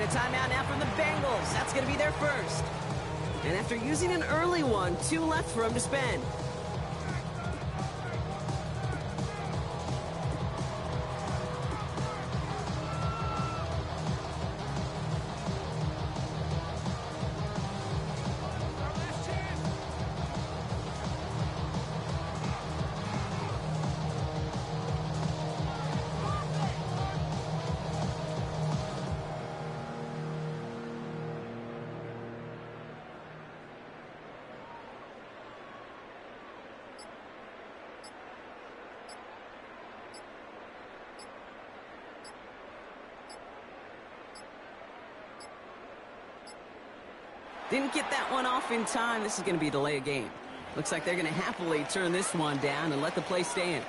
a timeout now from the Bengals. That's going to be their first. And after using an early one, 2 left for him to spend. Didn't get that one off in time. This is going to be a delay of game. Looks like they're going to happily turn this one down and let the play stand.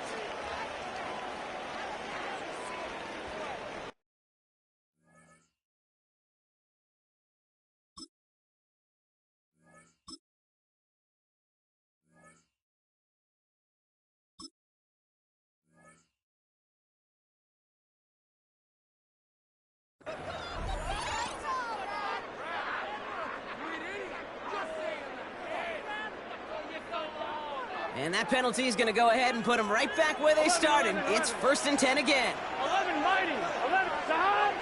And that penalty is going to go ahead and put them right back where they started. It's 1st and 10 again. 11 mighty. 11 Sahad.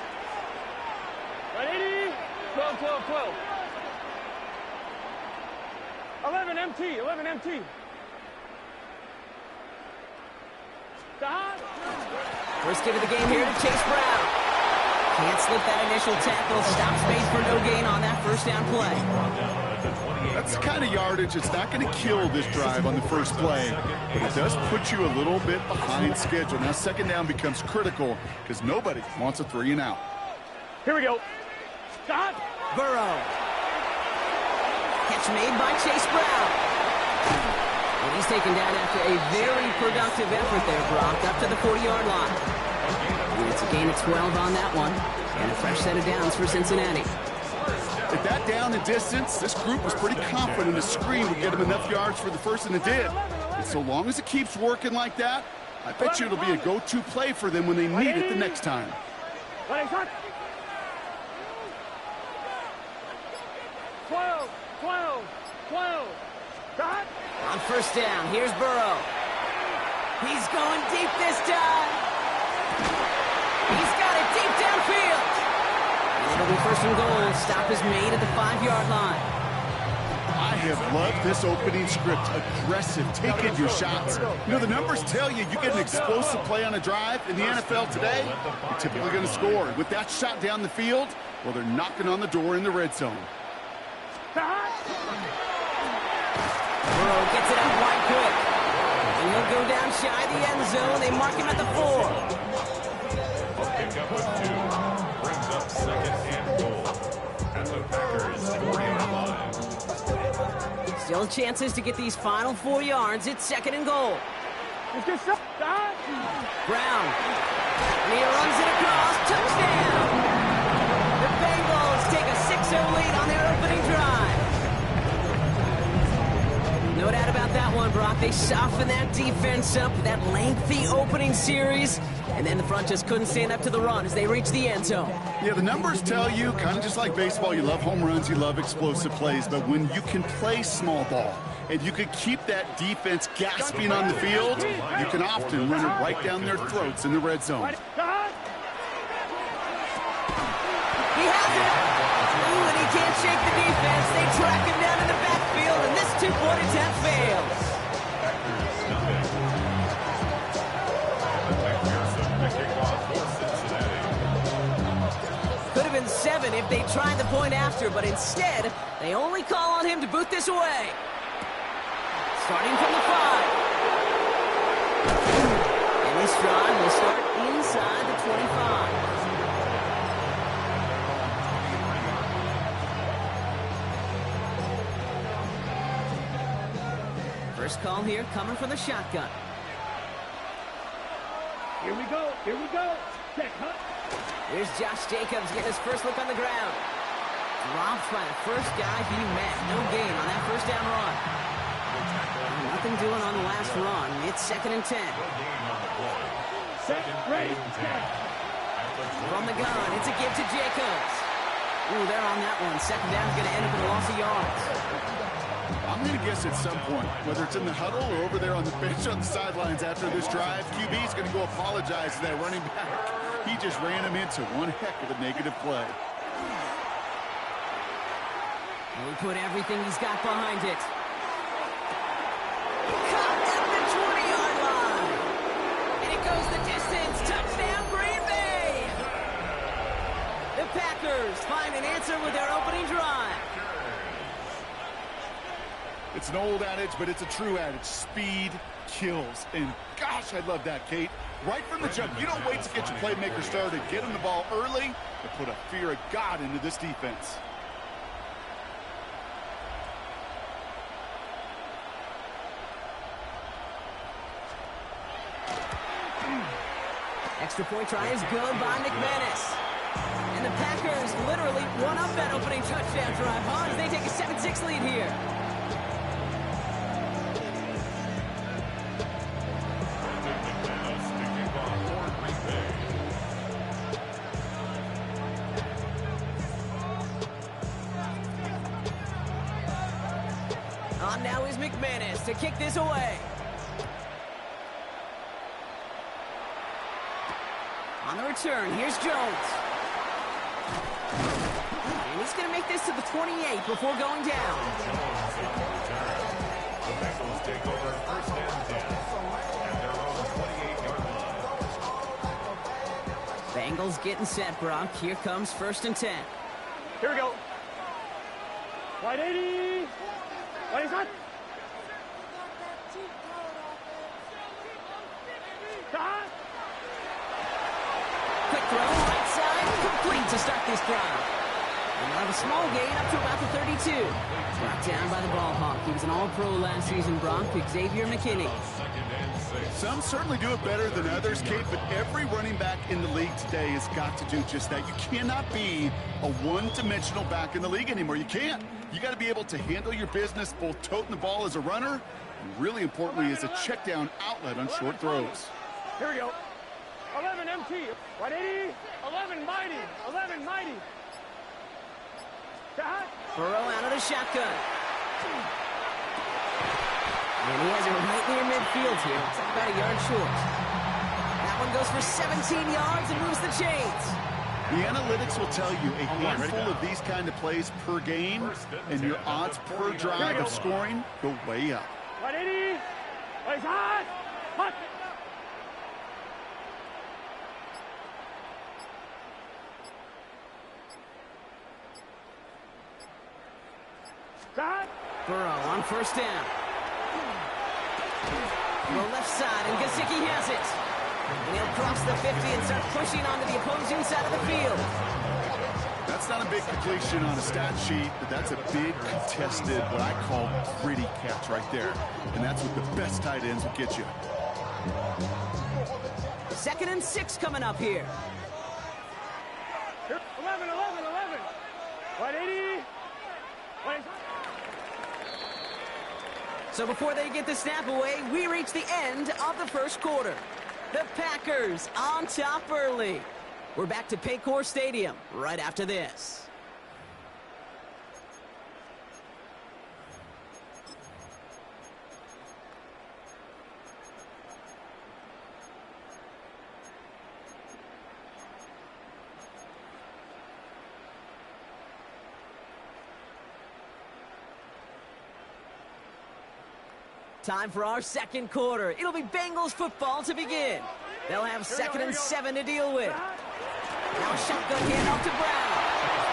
180. 12, 12, 12. 11 MT. 11 MT. Sahad. First hit of the game here to Chase Brown. Can't slip that initial tackle. Stop space for no gain on that first down play. That's the kind of yardage. It's not going to kill this drive on the first play, but it does put you a little bit behind schedule. Now second down becomes critical because nobody wants a 3 and out. Here we go. Stop. Burrow. Catch made by Chase Brown. And he's taken down after a very productive effort there, Brock, up to the 40-yard line. And it's a gain of 12 on that one, and a fresh set of downs for Cincinnati. At that down and distance, this group was pretty confident the screen would get them enough yards for the first, and it did. And so long as it keeps working like that, I bet you it'll be a go-to play for them when they need it the next time. 12, 12, 12. Stop. On first down, here's Burrow. He's going deep this time. He's got it deep downfield. It'll be 1st and goal. Stop is made at the 5-yard line. I have loved this opening script. Aggressive, taking your shots. You know, the numbers tell you get an explosive play on a drive. In the NFL today, you're typically going to score. With that shot down the field, well, they're knocking on the door in the red zone. Burrow gets it out wide quick. And he'll go down shy of the end zone. They mark him at the 4. Pick up with 2. Brings up 2nd and goal. At the Packers 40-yard line. Still chances to get these final 4 yards. It's 2nd and goal. Brown. And he runs it across. Touchdown. The Bengals take a 6-0 lead on their opening drive. No doubt about that one, Brock. They softened that defense up with that lengthy opening series. And then the front just couldn't stand up to the run as they reached the end zone. Yeah, the numbers tell you, kind of just like baseball, you love home runs, you love explosive plays. But when you can play small ball and you can keep that defense gasping on the field, you can often run it right down their throats in the red zone. He has it. Ooh, and he can't shake the defense. They track him down in the backfield, and this 2-point attempt fails. Could have been 7 if they tried the point after, but instead, they only call on him to boot this away. Starting from the 5. And this drive will start inside the 25. First call here coming from the shotgun. Here we go. Here we go. Check, huh? Here's Josh Jacobs getting his first look on the ground. Dropped by the first guy he met. No gain on that first down run. Nothing doing on the last run. It's 2nd and 10. Set, ready, set. From the gun, it's a give to Jacobs. Ooh, they're on that one. Second down's going to end up with a loss of yards. I'm going to guess at some point, whether it's in the huddle or over there on the bench on the sidelines after this drive, QB's going to go apologize to that running back. He just ran him into one heck of a negative play. And he put everything he's got behind it. Caught at the 20-yard line. And it goes the distance. Touchdown, Green Bay. The Packers find an answer with their opening drive. It's an old adage, but it's a true adage. Speed kills. And gosh, I love that, Kate. Right from the jump, you don't wait to get your playmaker started. Get him the ball early and put a fear of God into this defense. Extra point try is good by McManus. And the Packers literally run up that opening touchdown drive, huh? As they take a 7-6 lead here. On now is McManus to kick this away. On the return, here's Jones. And he's going to make this to the 28 before going down. The Bengals take over first and 10 at their own 28-yard line. Bengals getting set, Brock. Here comes first and 10. Here we go. Wide 80. Wide is hot. Dot. Quick throw, right side, complete to start this drive. And they'll have a small gain up to about the 32. Brought down by the ball hawk. He was an all-pro last season, Brock. Xavier McKinney. Some certainly do it better than others, Kate, but every running back in the league today has got to do just that. You cannot be a one-dimensional back in the league anymore. You can't. You got to be able to handle your business, both toting the ball as a runner, and really importantly as a check-down outlet on short throws. Here we go. 11 MT. 180. 11 mighty. 11 mighty. Dot. Burrow out of the shotgun. And he has it right near midfield here. It's about a yard short. That one goes for 17 yards and moves the chains. The analytics will tell you a handful of these kind of plays per game, and your odds per drive of scoring go way up. 180. Wide is hot. Hot. Dot. Burrow on first down. The left side, and Gesicki has it. And he'll cross the 50 and start pushing onto the opposing side of the field. That's not a big completion on a stat sheet, but that's a big contested, what I call gritty catch right there. And that's what the best tight ends will get you. 2nd and 6 coming up here. 11, 11, 11. 180. So before they get the snap away, we reach the end of the first quarter. The Packers on top early. We're back to Paycor Stadium right after this. Time for our second quarter. It'll be Bengals football to begin. They'll have 2nd and 7 to deal with. Now shotgun handoff to Brown.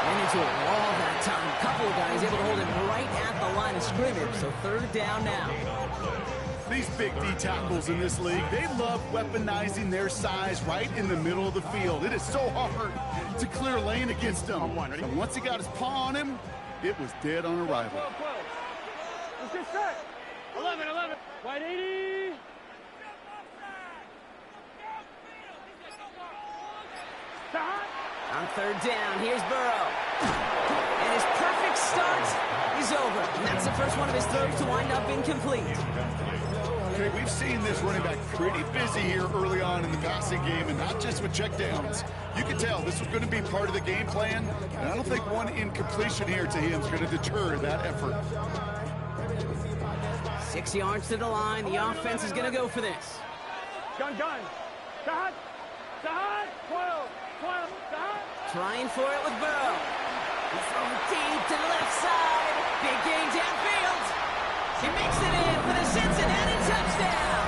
Ran into a wall that time. A couple of guys able to hold him right at the line of scrimmage. So 3rd down now. These big D tackles in this league, they love weaponizing their size right in the middle of the field. It is so hard to clear lane against them. And once he got his paw on him, it was dead on arrival. 12, 12. It's just set. 11, 11. 180. Dot. On 3rd down, here's Burrow. And his perfect start is over. And that's the first one of his throws to wind up incomplete. Okay, we've seen this running back pretty busy here early on in the passing game, and not just with checkdowns. You can tell this was going to be part of the game plan, and I don't think one incompletion here to him is going to deter that effort. 6 yards to the line. The offense is going to go for this. Gun. Dot. 12. Dot. Trying for it with Burrow. He's throwing deep to the left side. Big gain downfield. He makes it in for the Cincinnati touchdown.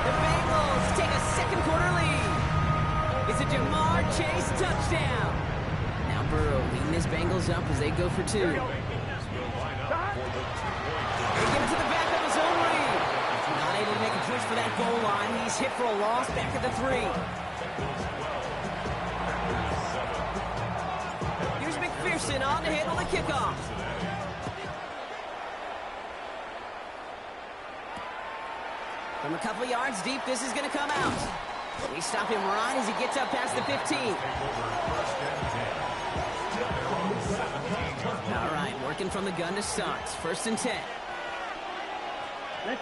The Bengals take a second quarter lead. It's a Jamar Chase touchdown. Now Burrow leading his Bengals up as they go for 2. They give it to the back of his own lead. Not able to make a push for that goal line. He's hit for a loss back at the 3. Here's McPherson on to handle the kickoff. From a couple yards deep, this is going to come out. We stop him right as he gets up past the 15. All right, working from the gun to start. 1st and 10. Ready.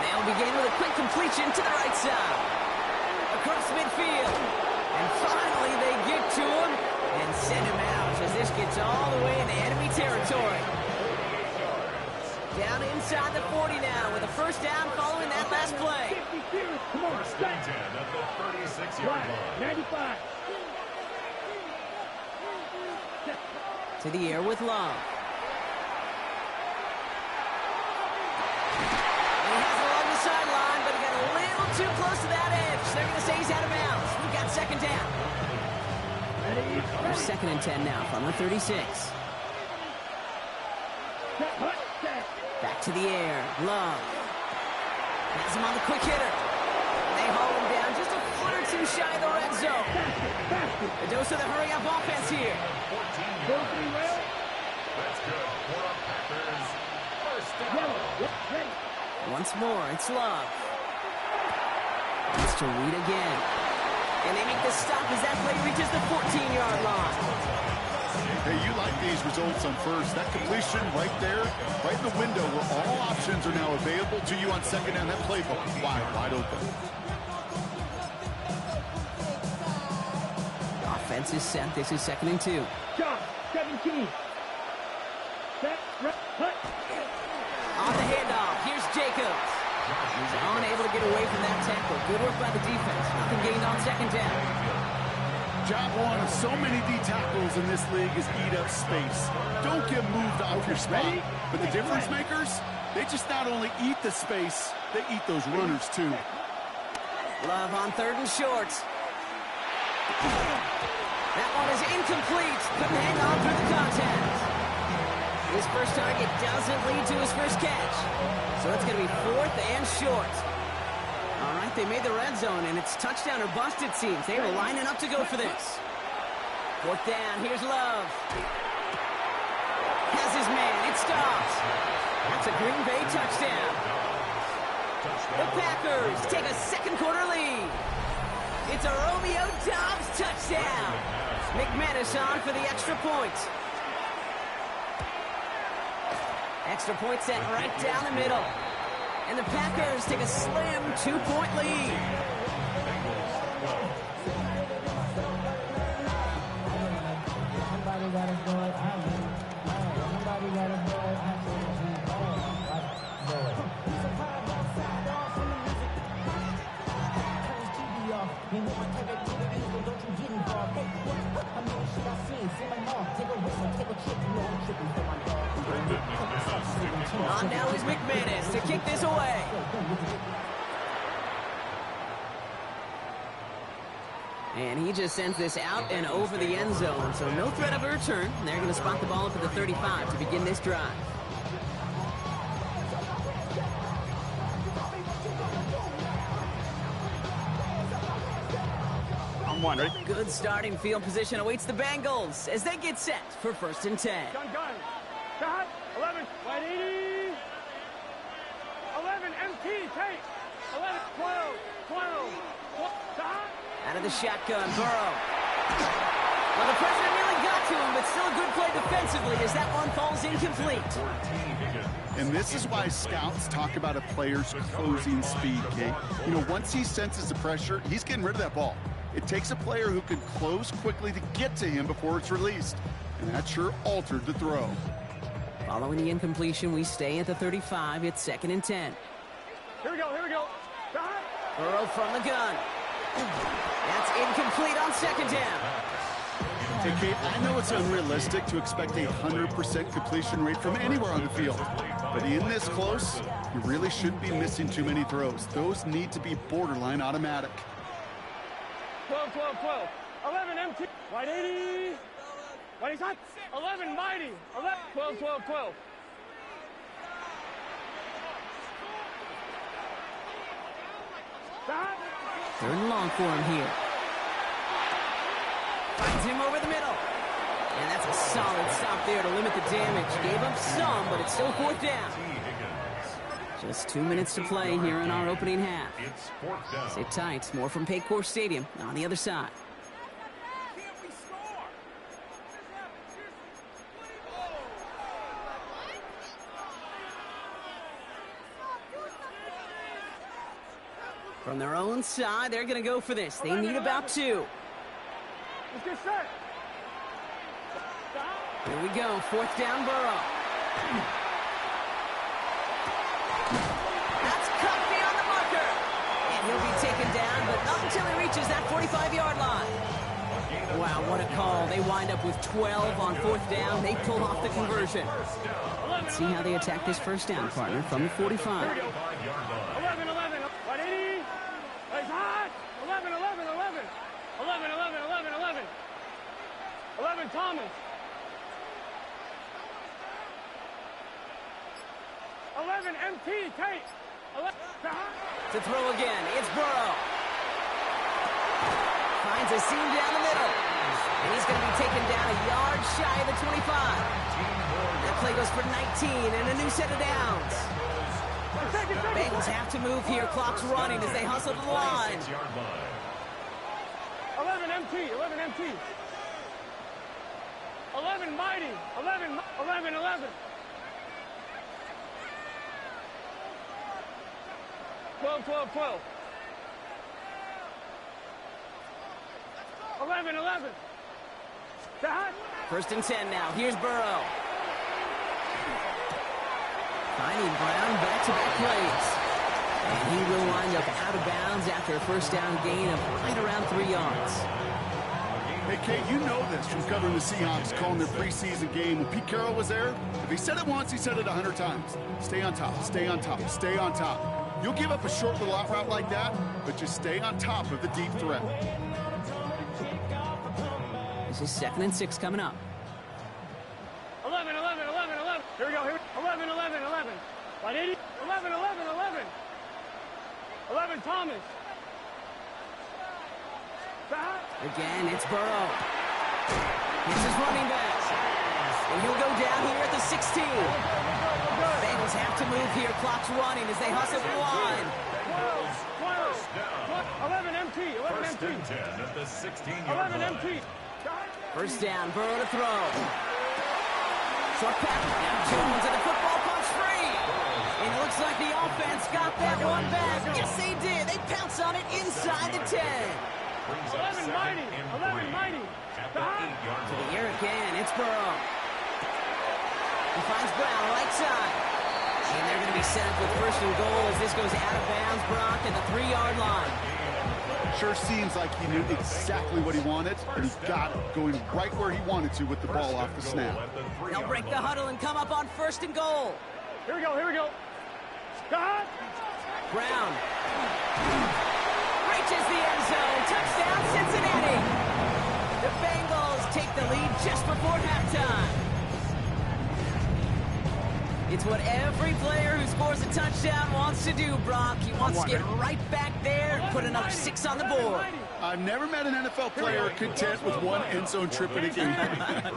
They'll begin with a quick completion to the right side. Across midfield. And finally they get to him and send him out as this gets all the way into enemy territory. Down inside the 40 now with a first down following that last play. Come on, First and 10 at the 36-yard line. 95. To the air with Love. And he has it along the sideline, but he got a little too close to that edge. They're going to say he's out of bounds. We've got 2nd down. We're 2nd and 10 now from the 36. Back to the air. Love. Has him on the quick hitter. They haul him down just a foot or two shy of the red zone. A dose of the hurry-up offense here. 14 yards. That's good for the Packers. First down. Once more, it's Love. It's to Reed again. And they make the stop as that play reaches the 14-yard line. Hey, you like these results on first. That completion right there, right in the window where all options are now available to you on 2nd down. That playbook wide open. Offense is set. This is 2nd and 2. John, 17. On the handoff, here's Jacobs. He's unable to get away from that tackle. Good work by the defense. Nothing gained on 2nd down. Job one of so many D tackles in this league is eat up space. Don't get moved off your spot. But the difference makers, they just not only eat the space, they eat those runners too. Love on 3rd and short. That one is incomplete. Couldn't hang on through the contact. His first target doesn't lead to his first catch. So it's going to be 4th and short. All right, they made the red zone, and it's touchdown or bust, it seems. They were lining up to go for this. 4th down, here's Love. Has his man, it stops. That's a Green Bay touchdown. The Packers take a second quarter lead. It's a Romeo Doubs touchdown. McManus on for the extra point. Extra point set right down the middle. And the Packers take a slim 2-point lead. On now is McManus to kick this away. And he just sends this out and over the end zone, so no threat of a return. They're going to spot the ball up at the 35 to begin this drive. I'm one, ready? Good starting field position awaits the Bengals as they get set for 1st and 10. Gun. Shot. 11. 180. 11. MT. Take. 11. 12. Shot. Out of the shotgun, Burrow. Well, the pressure nearly got to him, but still a good play defensively as that one falls incomplete. And this is why scouts talk about a player's closing speed, Kate. You know, once he senses the pressure, he's getting rid of that ball. It takes a player who can close quickly to get to him before it's released. And that sure altered the throw. Following the incompletion, we stay at the 35. It's 2nd and 10. Here we go, here we go. Burrow from the gun. That's incomplete on 2nd down. Hey, Kate, I know it's unrealistic to expect a 100% completion rate from anywhere on the field. But in this close, you really shouldn't be missing too many throws. Those need to be borderline automatic. 12, 12, 12. 11 empty. Wide 80. Wide he's hot. 11 mighty. 11. 12, 12, 12. Third and long for him here. Finds him over the middle. And that's a solid stop there to limit the damage. Gave up some, but it's still 4th down. Just 2 minutes to play here in our opening half. It's 4th down. Sit tight. More from Paycor Stadium on the other side. From their own side, they're going to go for this. They need about 2. Let's get set. Here we go. 4th down, Burrow. That's cut beyond the marker. And he'll be taken down, but not until he reaches that 45-yard line. Wow, what a call. They wind up with 12 on 4th down. They pull off the conversion. Let's see how they attack this 1st down, partner, from the 45. 11, 11. 180. He's hot. 11, 11, 11. 11, 11, 11, 11. 11, Thomas. 11, MT, Tate. 11, To throw again, it's Burrow. Finds a seam down the middle. And he's going to be taken down a yard shy of the 25. That play goes for 19 and a new set of downs. Bengals have to move here. Clock's running as they hustle to the line. 11 MT, 11 MT. 11 mighty, 11, 11, 11. 12, 12, 12. 11, 11. 1st and 10 now. Here's Burrow. Finding Brown back-to-back plays. And he will wind up out of bounds after a 1st down gain of right around 3 yards. Hey, Kate, you know this from covering the Seahawks, calling their preseason game. When Pete Carroll was there, if he said it once, he said it 100 times. Stay on top, stay on top, stay on top. You'll give up a short little out route like that, but just stay on top of the deep threat. This is 2nd and 6 coming up. 11, 11, 11, 11. Here we go. Here. 11, 11, 11. 180. 11, 11, 11. 11, Thomas. Again, it's Burrow. It's his running back. And he'll go down here at the 16. Bengals have to move here. Clock's running as they hustle the line. 11 MT. 11 MT. 10 at the 16-yard 11 MT. 1st down, Burrow to throw. Short pass. Now Jones and the football pumps free. And it looks like the offense got that one back. Yes, they did. They pounce on it inside the 10. 11 mighty. 11 mighty. To the air again. It's Burrow. He finds Brown right side. And they're going to be set up with 1st and goal as this goes out of bounds. Brock at the 3-yard line. Sure seems like he knew exactly what he wanted, and he got it, going right where he wanted to with the ball off the snap. They'll break the huddle and come up on 1st and goal. Here we go. Here we go. Brown reaches the end zone. Touchdown, Cincinnati. The Bengals take the lead just before halftime. It's what every player who scores a touchdown wants to do, Brock. He wants to get right back there and put another 6 on the board. I've never met an NFL player content with one end zone trip in a game.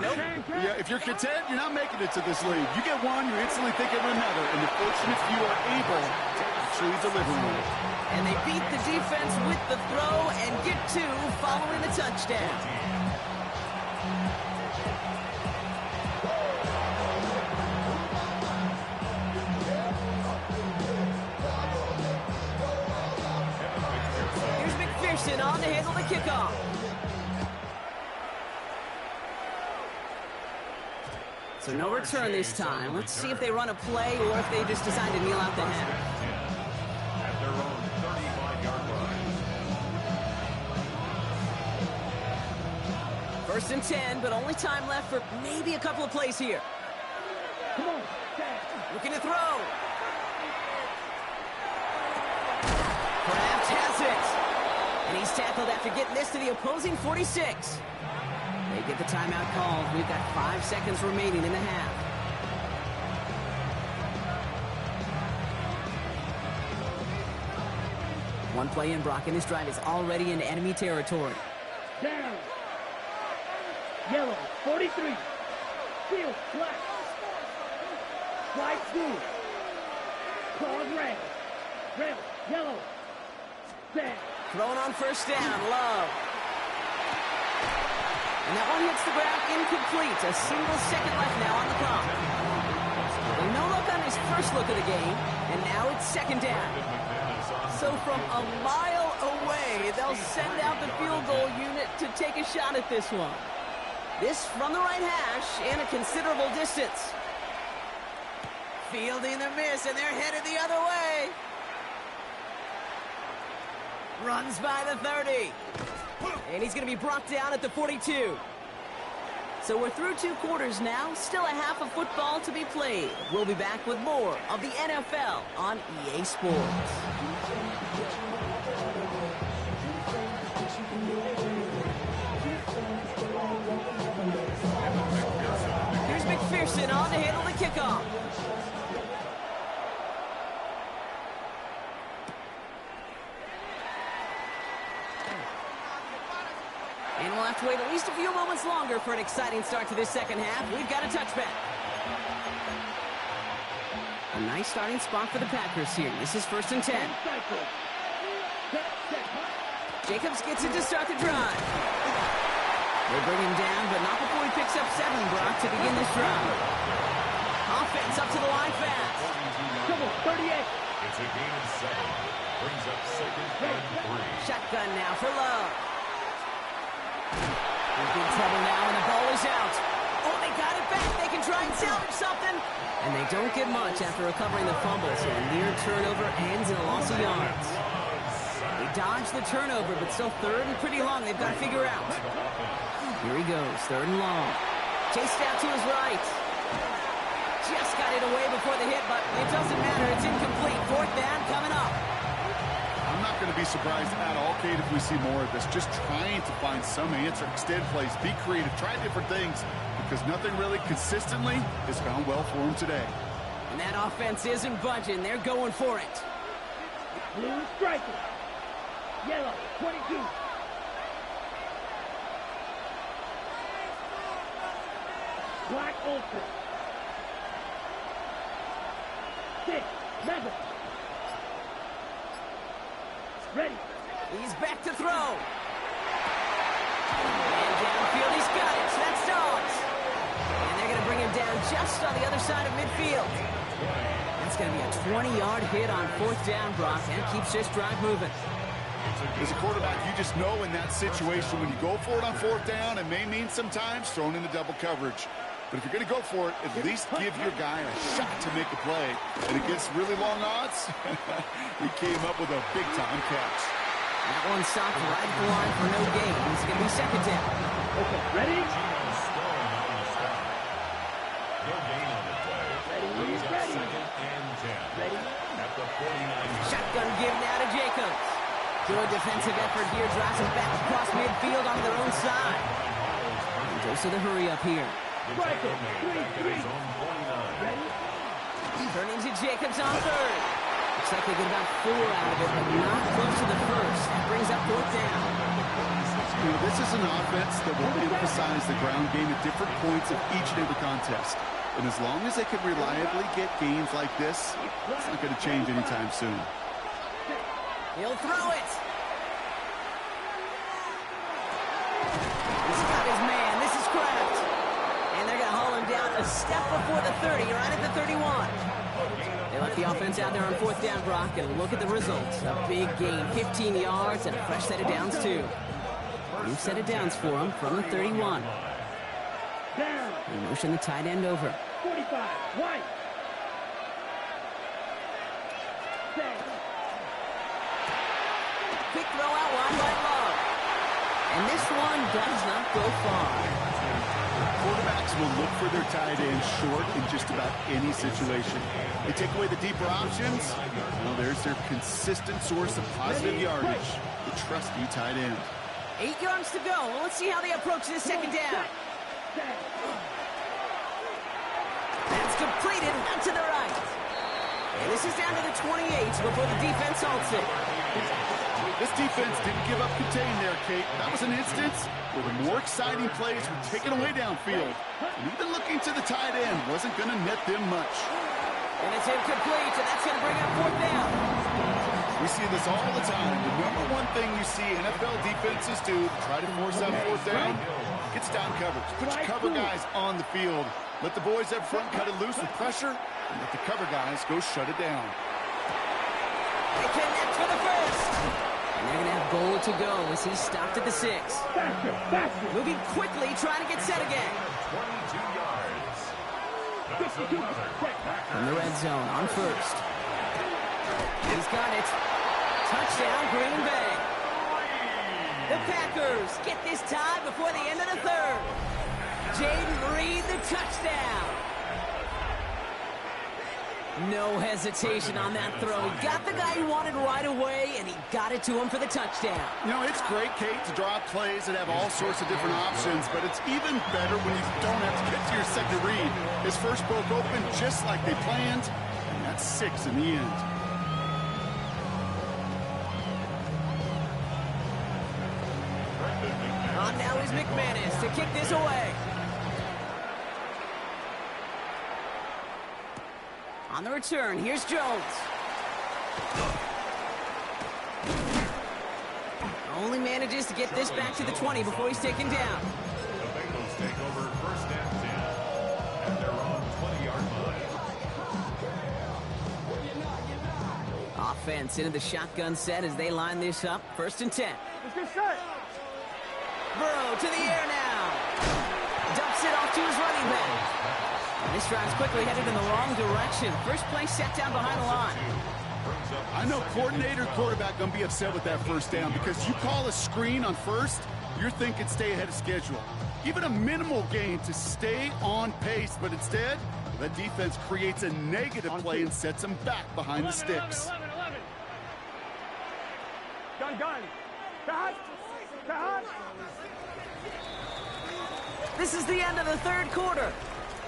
Nope. Yeah, if you're content, you're not making it to this league. You get one, you instantly think of another, and the fortunate few are able to actually deliver one. And they beat the defense with the throw and get 2 following the touchdown. McPherson on to handle the kickoff. So no return this time. Let's see if they run a play or if they just decide to kneel out the half. At their own 35-yard line. First and 10, but only time left for maybe a couple of plays here. Come on. Looking to throw. Kraft has it. And he's tackled after getting this to the opposing 46. They get the timeout called. We've got 5 seconds remaining in the half. One play in, Brock, and this drive is already into enemy territory. Down. Yellow, 43. Field, black. White, blue. Claws, red. Red, yellow. Down. Thrown on first down, Love. And that one hits the ground incomplete. A single second left now on the clock. No look on his first look of the game, and now it's second down. So from a mile away, they'll send out the field goal unit to take a shot at this one. This from the right hash and a considerable distance. Fielding the miss, and they're headed the other way. Runs by the 30. And he's going to be brought down at the 42. So we're through 2 quarters now. Still a half of football to be played. We'll be back with more of the NFL on EA Sports. Here's McPherson on to handle the kickoff. And we'll have to wait at least a few moments longer for an exciting start to this second half. We've got a touchback. A nice starting spot for the Packers here. This is first and 10. Jacobs gets it to start the drive. They bring him down, but not before he picks up 7, Brock, to begin this drive. Offense up to the line fast. Double, 38. It's a gain of 7. Brings up second and 3. Shotgun now for Love. In big trouble now, and the ball is out. Oh, they got it back. They can try and salvage something. And they don't get much after recovering the fumble, so a near turnover ends in a loss of yards. They dodge the turnover, but still third and pretty long they've got to figure out. Here he goes, third and long. Chased out to his right. Just got it away before the hit, but it doesn't matter. It's incomplete. Fourth down coming up. I'm not going to be surprised at all, Kate, if we see more of this. Just trying to find some answer, extend plays, be creative, try different things, because nothing really consistently has gone well for him today. And that offense isn't budging. They're going for it. Blue striker. Yellow, 22. Black ultra. 6, mega. Ready. He's back to throw. And downfield, he's got it. That's Dogs. And they're going to bring him down just on the other side of midfield. That's going to be a 20-yard hit on fourth down, Brock. That keeps this drive moving. As a quarterback, you just know in that situation when you go for it on fourth down, it may mean sometimes throwing into double coverage. But if you're going to go for it, at least give your guy a shot to make a play. And against really long odds, he came up with a big-time catch. That one stopped right at the line for no gain. It's going to be second down. Okay, ready? No gain on the play. Brings up second and 10. Ready? At the 49. Shotgun give now to Jacobs. Good defensive effort here. Drives him back across midfield on their own side. And goes to the hurry up here. Striker, 3. Ready? Turning to Jacobs on third. Looks like they get about 4 out of it, but not close to the first. That brings up fourth down. You know, this is an offense that will emphasize the ground game at different points of each and every contest. And as long as they can reliably get games like this, it's not going to change anytime soon. He'll throw it. He's got his man. This is Kraft. And they're going to haul him down a step before the 30, right at the 31. They left the offense out there on 4th down, Brock, and look at the results. A big gain, 15 yards, and a fresh set of downs, too. New set of downs for him from the 31. They motion the tight end over. 45, White. Quick throw out wide by Love. And this one does not go far. Quarterbacks will look for their tight end short in just about any situation. They take away the deeper options. Well, there's their consistent source of positive yardage. The trusty tight end. 8 yards to go. Well, let's see how they approach this second down. That's completed out to the right. And this is down to the 28 before the defense halts it. This defense didn't give up contain there, Kate. That was an instance where the more exciting plays were taken away downfield. And even looking to the tight end wasn't going to net them much. And it's incomplete, and that's going to bring up 4th down. We see this all the time. The number one thing you see NFL defenses do to try to force out 4th down, gets down coverage. Put your cover guys on the field. Let the boys up front cut it loose with pressure, and let the cover guys go shut it down. They connect for the first. And they're going to have goal to go as he's stopped at the 6. Moving quickly, trying to get set again. 22 yards. That's another. From the red zone on 1st. He's got it. Touchdown, Green Bay. The Packers get this tie before the end of the 3rd. Jaden Reed, the touchdown. No hesitation on that throw. He got the guy he wanted right away, and he got it to him for the touchdown. You know, it's great, Kate, to draw up plays that have all sorts of different options, but it's even better when you don't have to get to your second read. His first broke open just like they planned, and that's 6 in the end. On now is McManus to kick this away. On the return, here's Jones. Only manages to get this back to the 20 before he's taken down. The Bengals take over 1st and 10 at their own 20-yard line. Offense into the shotgun set as they line this up. 1st and 10. Let's get set. Burrow to the air now. Dumps it off to his running back. And this drive's quickly headed in the wrong direction. First play set down behind the line. I know coordinator and quarterback going to be upset with that 1st down because you call a screen on 1st, you're thinking stay ahead of schedule. Even a minimal gain to stay on pace, but instead, the defense creates a negative play and sets them back behind the sticks. 11. Gun. Cut. This is the end of the 3rd quarter.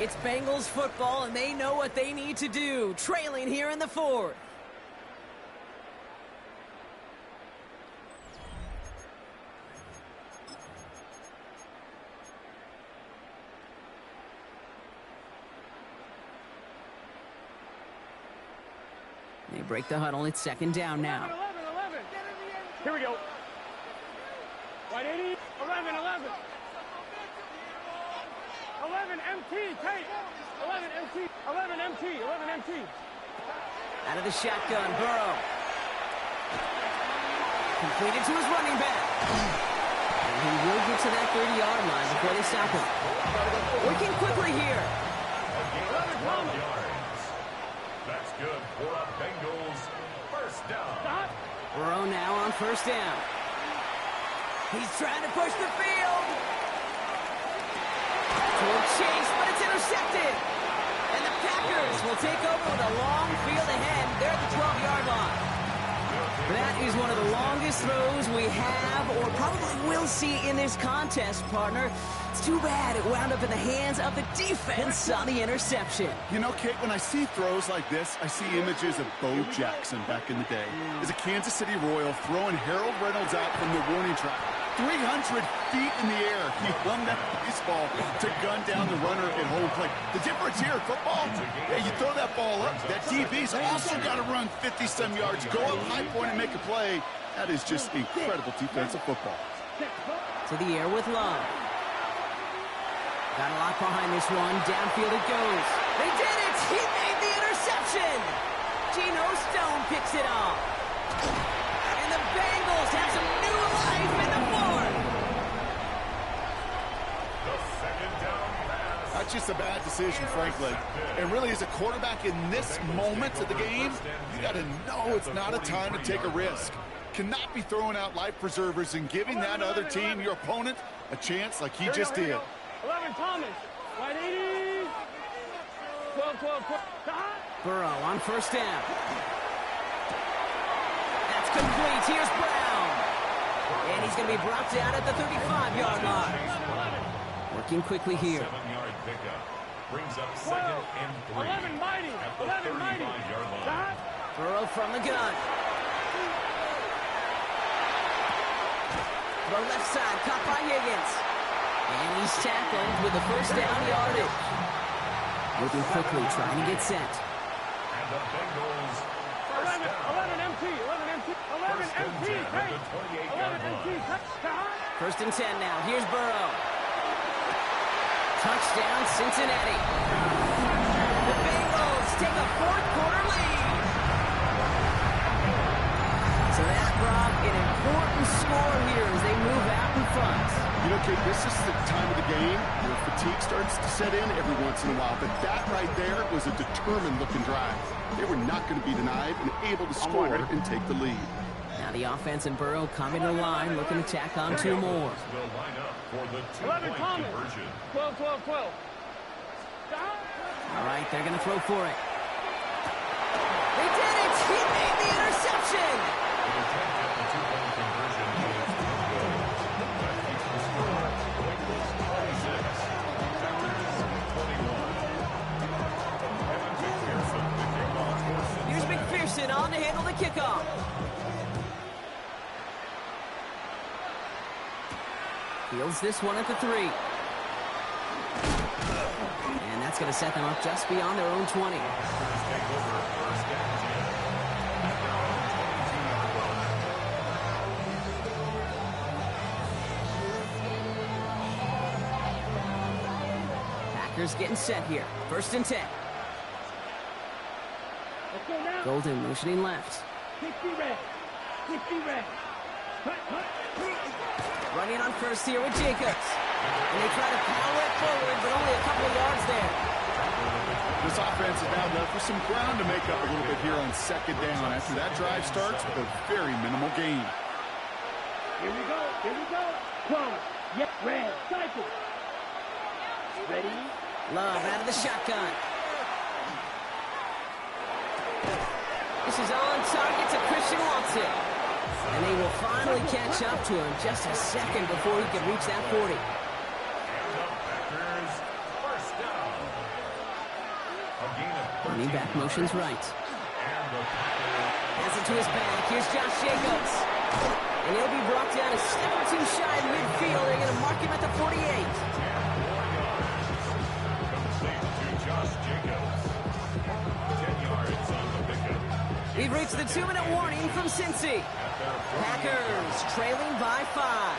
It's Bengals football, and they know what they need to do, trailing here in the 4th. They break the huddle. It's 2nd down now. 11. Here we go. White 80. 11. 11 MT, Tate. 11 MT. Out of the shotgun, Burrow. Completed to his running back. And he will get to that 30-yard line before they stop him. Working quickly here. 11 yards. That's good for a Bengals 1st down. Stop. Burrow now on 1st down. He's trying to push the field. Toward Chase, but it's intercepted. And the Packers will take over with a long field ahead. They're at the 12-yard line. That is one of the longest throws we have or probably will see in this contest, partner. It's too bad it wound up in the hands of the defense on the interception. You know, Kate, when I see throws like this, I see images of Bo Jackson back in the day. As a Kansas City Royal throwing Harold Reynolds out from the warning track. 300 feet in the air, he hung that baseball to gun down the runner at home plate. The difference here in football, you throw that ball up, that DB's also got to run 50-some yards, go up high point and make a play. That is just incredible defensive football. To the air with Love. Got a lot behind this one. Downfield it goes. They did it! He made the interception! Geno Stone picks it off. And the Bengals have some new life in the fourth. The second down pass. That's just a bad decision, frankly. And really, as a quarterback in this moment of the game, you got to know it's not a time to take a risk. Cannot be throwing out life preservers and giving that other team, your opponent, a chance like he just did. 11, Thomas. Right 80. 12, 12, 12. Burrow on first down. That's complete. Here's Brown. And he's going to be brought down at the 35-yard line. Working quickly here. 7-yard pickup. Brings up second and 3. 11, mighty. At the 11, mighty. 35-yard line. Burrow from the gun. Throw left side, caught by Higgins. And he's tackled with the first down yardage. Moving quickly, trying to get set. And the Bengals 11, 11 MT. 11 MT. 11 MT. Hey. 11 MT. First and 10 now. Here's Burrow. Touchdown, Cincinnati. The Bengals take a fourth-quarter lead. So that brought an important score here as they move out in front. You know, Kate, this is the time of the game where fatigue starts to set in every once in a while. But that right there was a determined-looking drive. They were not going to be denied and able to score and take the lead. Now the offense and Burrow coming to line, looking to tack on two more. will line up for the 11, two-point Thomas. conversion. 12, 12, 12. All right, they're going to throw for it. They did it! He made the interception! The attempt at the two-point conversion is good. That keeps the score. Bengals 26. Packers 21. Evan McPherson, the kickoff for Cincinnati. Here's McPherson on to handle the kickoff. Fields this one at the 3. And that's going to set them up just beyond their own 20. Packers take over first and 10. At their own 22-yard line. Packers getting set here. First and 10. Let's go now. Golden motioning left. 60 red. 60 red. Running on first here with Jacobs. And they try to power it forward, but only a couple of yards there. This offense is now left with some ground to make up a little bit here on second down after that drive starts with a very minimal gain. Here we go. Here we go. Close. Yep. Red. Cycle. Ready. Love out of the shotgun. This is on target to Christian Watson. And they will finally catch up to him just a second before he can reach that 40. And the Packers first down. A gain of 13. Running back motions right. And the Packers Pass it to his back. Here's Josh Jacobs. And he'll be brought down a step or two shy of midfield. They're going to mark him at the 48. 10 more yards. Complete to Josh Jacobs. 10 yards on the pickup. We've reached the 2-minute warning from Cincy. Packers trailing by 5.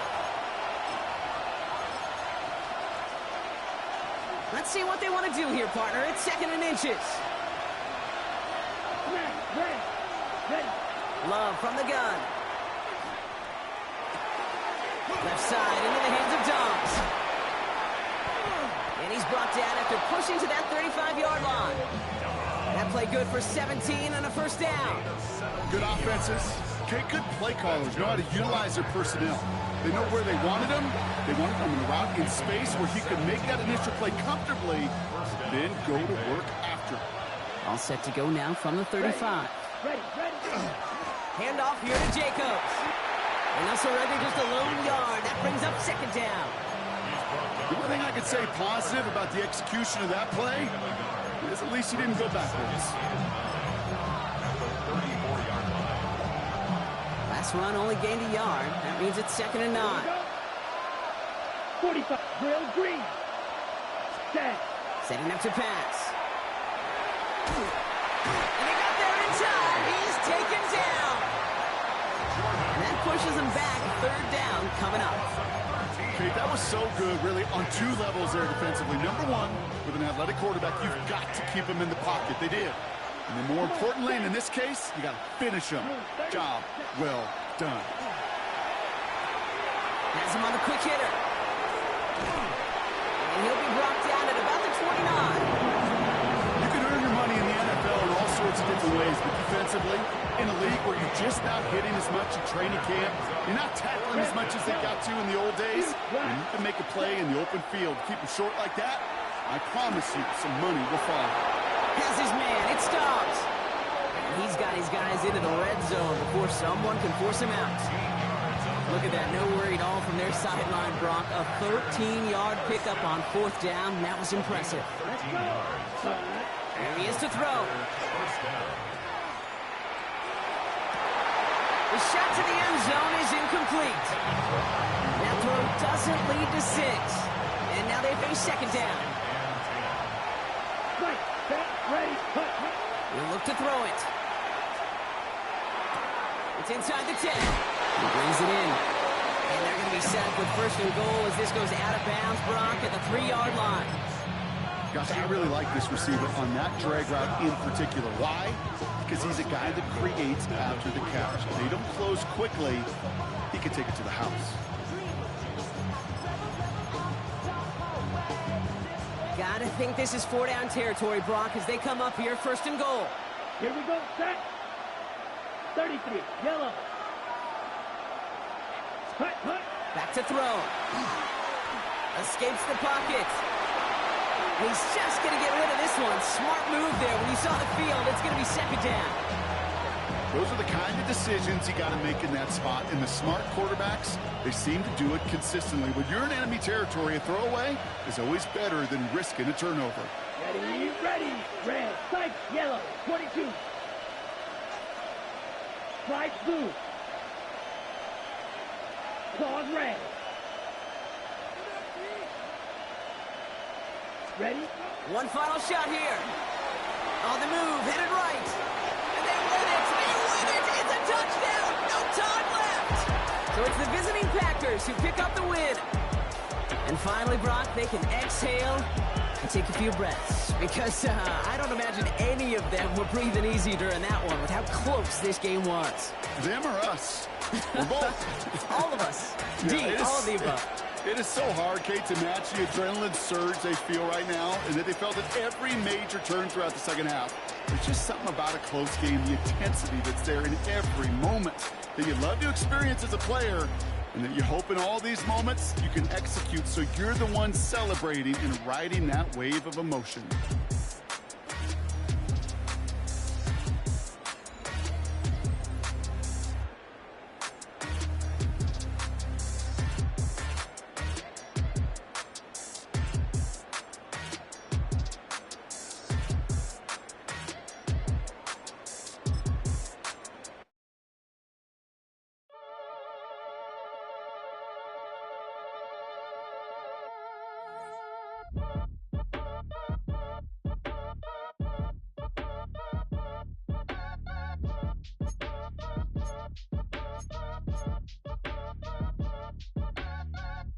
Let's see what they want to do here, partner. It's second and inches. Ready. Ready. Love from the gun. Left side into the hands of Dobbs. And he's brought down after pushing to that 35-yard line. That play good for 17 and a first down. Good offenses. Okay, good play callers know how to utilize their personnel. They know where they wanted him. They wanted him in a route in space where he could make that initial play comfortably, then go to work after. All set to go now from the 35. Ready. Ready. Handoff here to Jacobs. And they'll surrender just a lone yard. That brings up second down. The one thing I could say positive about the execution of that play is at least he didn't go backwards. Last run only gained a yard. That means it's second and 9. 45. Grill green. Set. Setting up to pass. And they got there in time. He's taken down. And that pushes him back. Third down coming up. Okay, that was so good, really, on two levels there defensively. Number one, with an athletic quarterback, you've got to keep him in the pocket. They did. And then more importantly, and in this case, you got to finish him. Job well done. Has him on the quick hitter. And he'll be brought down at about the 29. You can earn your money in the NFL in all sorts of different ways, but defensively, in a league where you're just not hitting as much in training camp, you're not tackling as much as they got to in the old days, and you can make a play in the open field. Keep it short like that, I promise you some money will follow. Has his man. It's Dobbs. And he's got his guys into the red zone before someone can force him out. Look at that. No worry at all from their sideline, Brock. A 13-yard pickup on 4th down. That was impressive. Here he is to throw. The shot to the end zone is incomplete. That throw doesn't lead to 6. And now they face 2nd down. Right, set, ready, cut. He'll look to throw it. It's inside the 10. He brings it in. And they're going to be set with 1st and goal as this goes out of bounds, Brock, at the 3-yard line. Gosh, I really like this receiver on that drag route in particular. Why? Because he's a guy that creates after the catch. If they don't close quickly, he can take it to the house. Gotta think this is 4-down territory, Brock, as they come up here, 1st and goal. Here we go, set. 33, yellow. Cut. Back to throw. Escapes the pocket. He's just going to get rid of this one. Smart move there. When you saw the field, it's going to be 2nd down. Those are the kind of decisions you got to make in that spot. And the smart quarterbacks, they seem to do it consistently. When you're in enemy territory, a throwaway is always better than risking a turnover. Ready, red, sight, yellow, 22. Stripes blue. Claws red. Ready? One final shot here. On the move, headed right. And they win it! It's a touchdown! No time left! So it's the visiting Packers who pick up the win. And finally, Brock, they can exhale and take a few breaths. Because I don't imagine any of them were breathing easy during that one with how close this game was. Them or us? We're both. All of us. Indeed, all of the above. It is so hard, Kate, to match the adrenaline surge they feel right now, and that they felt at every major turn throughout the second half. There's just something about a close game, the intensity that's there in every moment that you love to experience as a player, and that you hope in all these moments you can execute so you're the one celebrating and riding that wave of emotion.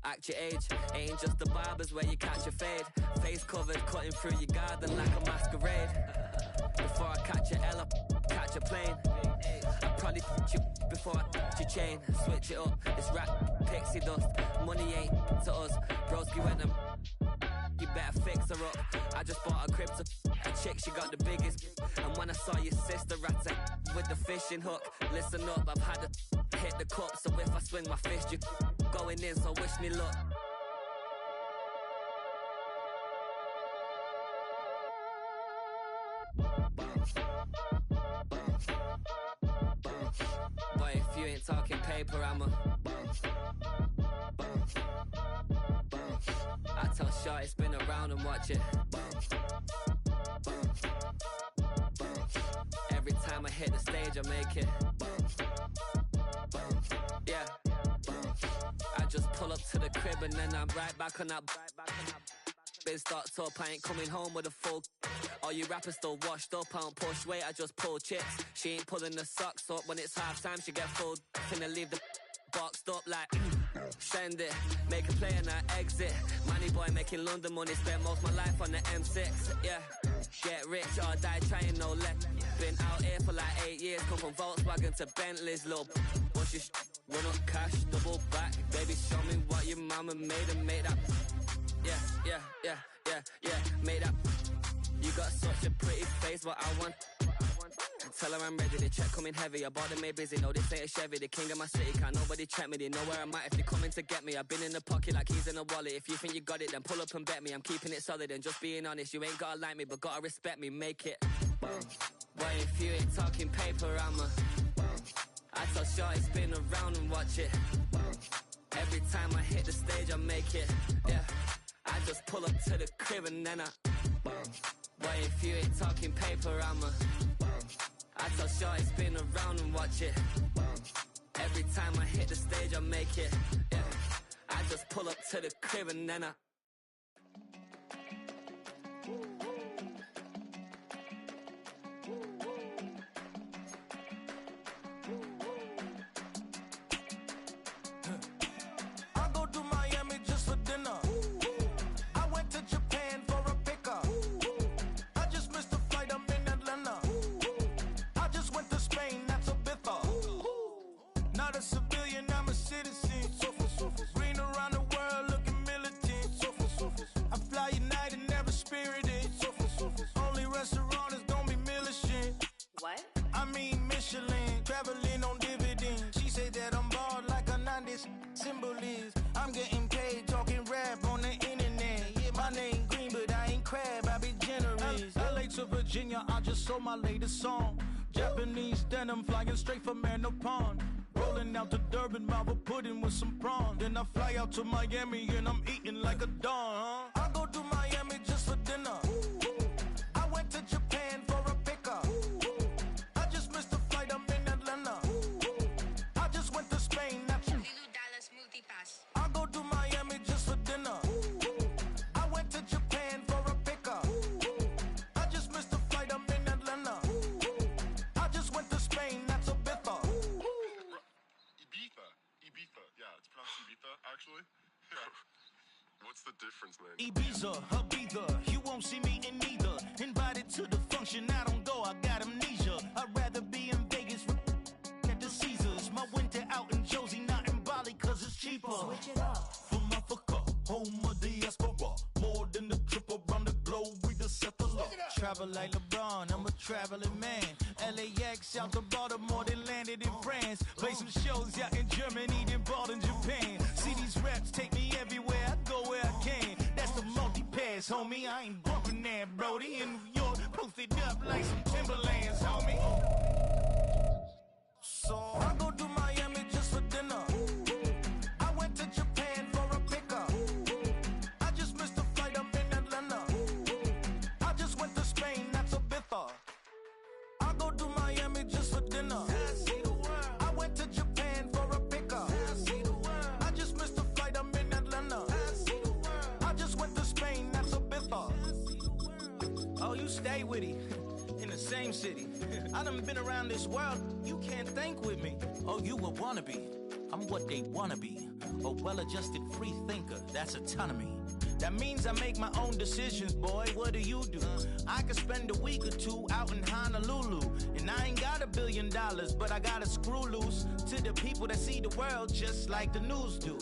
Act your age, ain't just the barbers where you catch a fade. Face covered, cutting through your garden like a masquerade. Before I catch a L up, catch a plane. I probably f*** you before I f*** your chain. Switch it up, it's rap, pixie dust. Money ain't to us, broski went and you better fix her up. I just bought a crib to a chick, she got the biggest. And when I saw your sister rat with the fishing hook, listen up, I've had to hit the cup. So if I swing my fist, you going in, so wish me luck. Boy, if you ain't talking paper, I'm a I tell Shorty spin around and watch it. Every time I hit the stage, I make it. Yeah. I just pull up to the crib and then I'm right back on that. Been stocked up, I ain't coming home with a full. All you rappers still washed up, I don't push weight, I just pull chicks. She ain't pulling the socks up when it's half time, she get full. Finna leave the boxed up like Send it, make a play and I exit. Money boy making London money, spent most of my life on the M6. Yeah, get rich or die trying, no let. Been out here for like 8 years, come from Volkswagen to Bentley's, little. What's your run up cash, double back. Baby, show me what your mama made and made up. Yeah, made up. You got such a pretty face, what I want. Tell her I'm ready, the check coming heavy. I bought them made busy, no this ain't a Chevy. The king of my city, can't nobody check me. They know where I'm at if they coming to get me. I've been in the pocket like keys in a wallet. If you think you got it, then pull up and bet me. I'm keeping it solid and just being honest. You ain't gotta like me, but gotta respect me, make it. Boy, if you ain't talking paper, I tell shorty spin around and watch it. Every time I hit the stage, I make it. Yeah, I just pull up to the crib and then boy, if you ain't talking paper, I tell shorty spin around and watch it. Every time I hit the stage, I make it. Yeah, I just pull up to the crib and then I go to Miami just for dinner. I went to Japan for a pickup. I just missed the flight, I'm in Atlanta. I just went to Spain, that's a bither. Not a civilian, I'm a citizen. Green around the world, looking militant. I fly United, never spirited. Only restaurant is gonna be Michelin. What? I mean Michelin, traveling on dividends. She said that I'm bald like a 90s symbol is. I'm getting paid, talking rap on the internet. Yeah, my name green, but I ain't crab, I be generous. LA to Virginia, I just sold my latest song. Japanese denim, flying straight from Manapon. Rolling out to Durban, mouth of pudding with some prawns. Then I fly out to Miami and I'm eating like a don, I go to Miami just for dinner. I went to Japan for a pickup. I just missed the flight, I'm in Atlanta. I just went to Spain, that's Lulu Dallas Multipass. I go to Miami just for dinner. I went to Japan for a pickup. I just missed the flight, I'm in Atlanta. I just went to Spain, that's a bither. Ibiza. Yeah, it's pronounced Ibiza, actually. What's the difference, man? Ibiza, Ibiza, you won't see me in neither. Invited to the function, I don't go, I got amnesia. I'd rather be in Vegas at the Caesars. My winter out in Josie, not in Bali, cause it's cheaper. Switch it up. From Africa, home of diaspora. More than the trip around the globe, we the settler. Travel like LeBron, I'm a traveling man. LAX out to Baltimore, then landed in France. Play some shows out in Germany, then bought in Japan. See these raps take me everywhere, I go where I can. That's the multi-pass, homie. I ain't bumping that, Brody. In New York, posted up like some Timberlands, homie. So I go to Miami just for dinner. I went to Japan for a pickup. I just missed the flight, I'm in Atlanta. I just went to Spain, that's a bither. I go to Miami just for dinner. I went to Japan for a pickup. I just missed the flight, I'm in Atlanta. I just went to Spain, that's a bither. Oh, you stay with it. In the same city. I done been around this world, you can't think with me. Oh, you a wannabe. I'm what they wanna be. A well-adjusted free thinker, that's autonomy. That means I make my own decisions, boy. What do? I could spend a week or two out in Honolulu. And I ain't got $1 billion, but I got a screw loose to the people that see the world just like the news do.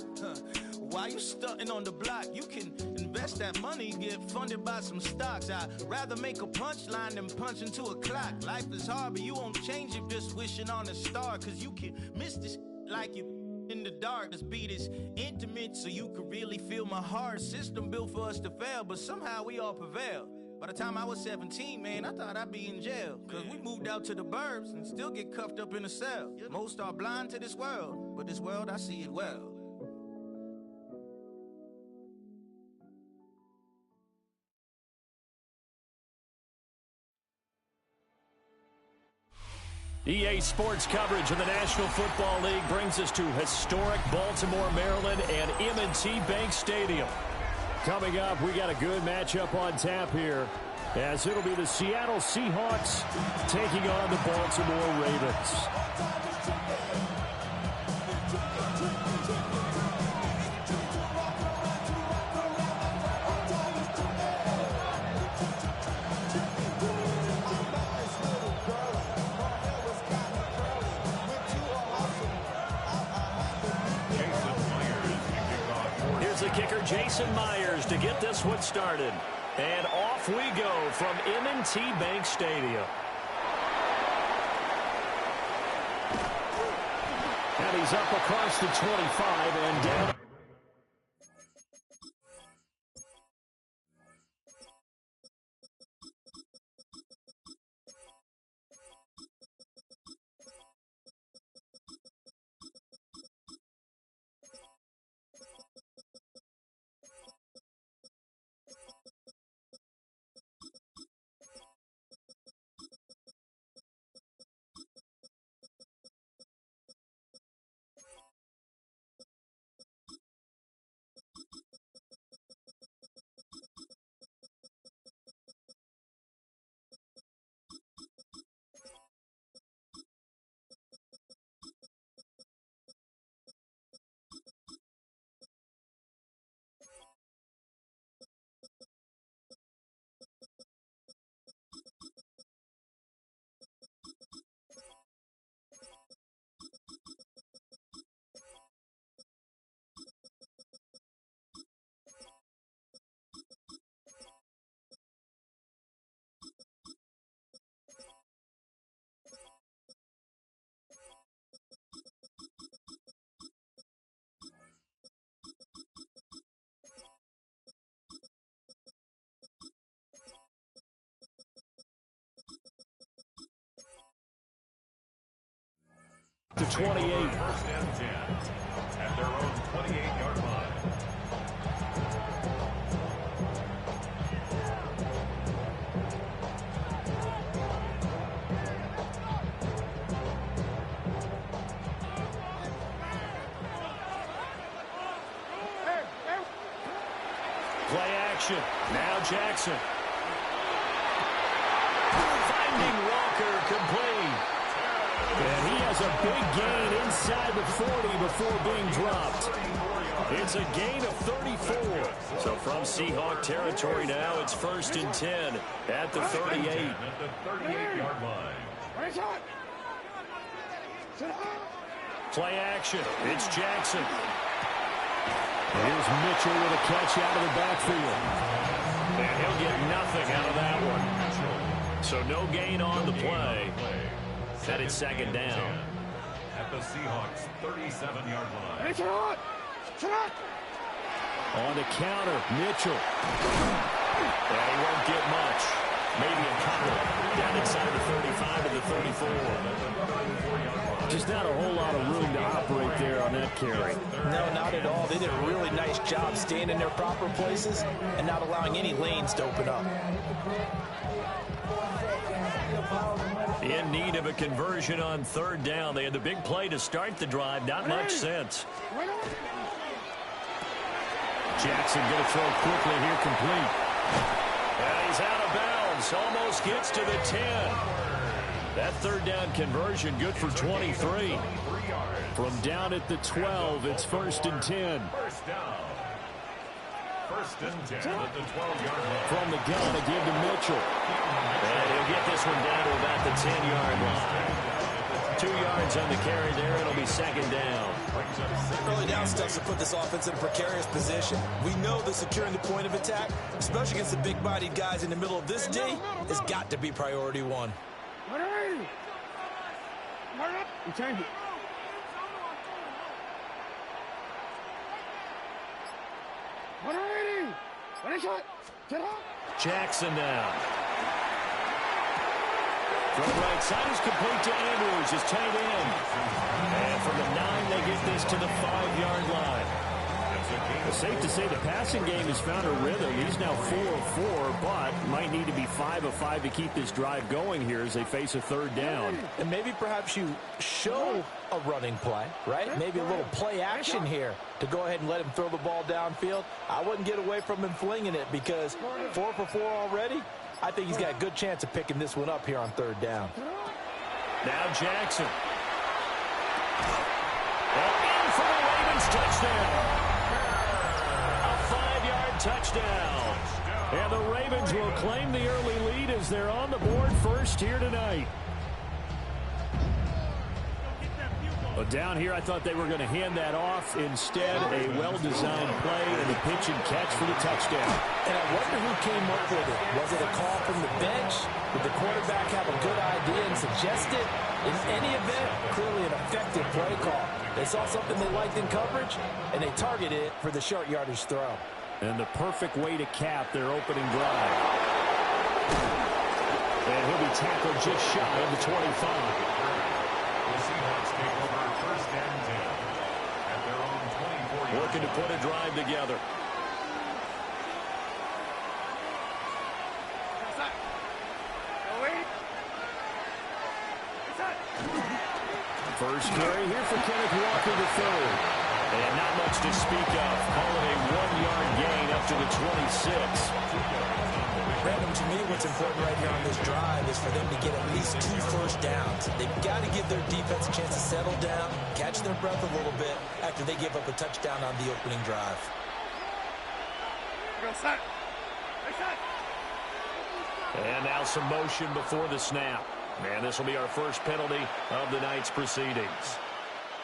While you stunting on the block, you can invest that money, get funded by some stocks. I'd rather make a punchline than punch into a clock. Life is hard, but you won't change it just wishing on a star. Cause you can miss this like you in the dark. This beat is intimate, so you can really feel my heart. System built for us to fail, but somehow we all prevail. By the time I was 17, man, I thought I'd be in jail. Cause we moved out to the burbs and still get cuffed up in a cell. Most are blind to this world, but this world, I see it well. EA Sports coverage of the National Football League brings us to historic Baltimore, Maryland, and M&T Bank Stadium. Coming up, we got a good matchup on tap here, as it'll be the Seattle Seahawks taking on the Baltimore Ravens. kicker Jason Myers to get this one started. And off we go from M&T Bank Stadium. And he's up across the 25 and down. To 28. First and 10 at their own 28-yard line. Play action. Now Jackson. Finding Walker complete. And he has a big gain inside the 40 before being dropped. It's a gain of 34. So from Seahawk territory now, it's 1st and 10 at the 38. At the 38-yard line. Play action. It's Jackson. Here's Mitchell with a catch out of the backfield. And he'll get nothing out of that one. So no gain on the play. Set it 2nd down. At the Seahawks 37-yard line. On the counter, Mitchell. And he won't get much. Maybe a couple. Down inside the 35 to the 34. Just not a whole lot of room to operate there on that carry. No, not at all. They did a really nice job staying in their proper places and not allowing any lanes to open up. In need of a conversion on 3rd down. They had the big play to start the drive. Not much sense. Jackson going to throw quickly here, complete. And he's out of bounds. Almost gets to the 10. That 3rd down conversion good for 23. From down at the 12, it's 1st and 10. First down. 1st and 10 at the 12-yard line. From the gun, to give to Mitchell. And he'll get this one down to about the 10-yard line. 2 yards on the carry there. It'll be 2nd down. Early down steps to put this offense in a precarious position. We know that securing the point of attack, especially against the big-bodied guys in the middle of this D, has got to be priority one. Change it. Jackson now. From right side is complete to Andrews, his tight end. And from the 9, they get this to the 5-yard line. It's safe to say the passing game has found a rhythm. He's now 4 of 4, but might need to be 5 of 5 to keep this drive going here as they face a 3rd down. And maybe perhaps you show a running play, right? Maybe a little play action here to go ahead and let him throw the ball downfield. I wouldn't get away from him flinging it because 4 for 4 already. I think he's got a good chance of picking this one up here on 3rd down. Now Jackson. And in for the Ravens touchdown. A 5-yard touchdown. And the Ravens will claim the early lead as they're on the board first here tonight. Well, down here, I thought they were going to hand that off. Instead, a well-designed play and the pitch and catch for the touchdown. And I wonder who came up with it. Was it a call from the bench? Did the quarterback have a good idea and suggest it? In any event, clearly an effective play call. They saw something they liked in coverage, and they targeted it for the short yardage throw. And the perfect way to cap their opening drive. And he'll be tackled just shy of the 25. The Seahawks take over first and 10 at their own 24. Looking to put a drive together. First carry here for Kenneth Walker III. And not much to speak of. Call it a 1-yard gain up to the 26. Brandon, to me, what's important right here on this drive is for them to get at least 2 first downs. They've got to give their defense a chance to settle down, catch their breath a little bit after they give up a touchdown on the opening drive. And now some motion before the snap. And this will be our first penalty of the night's proceedings.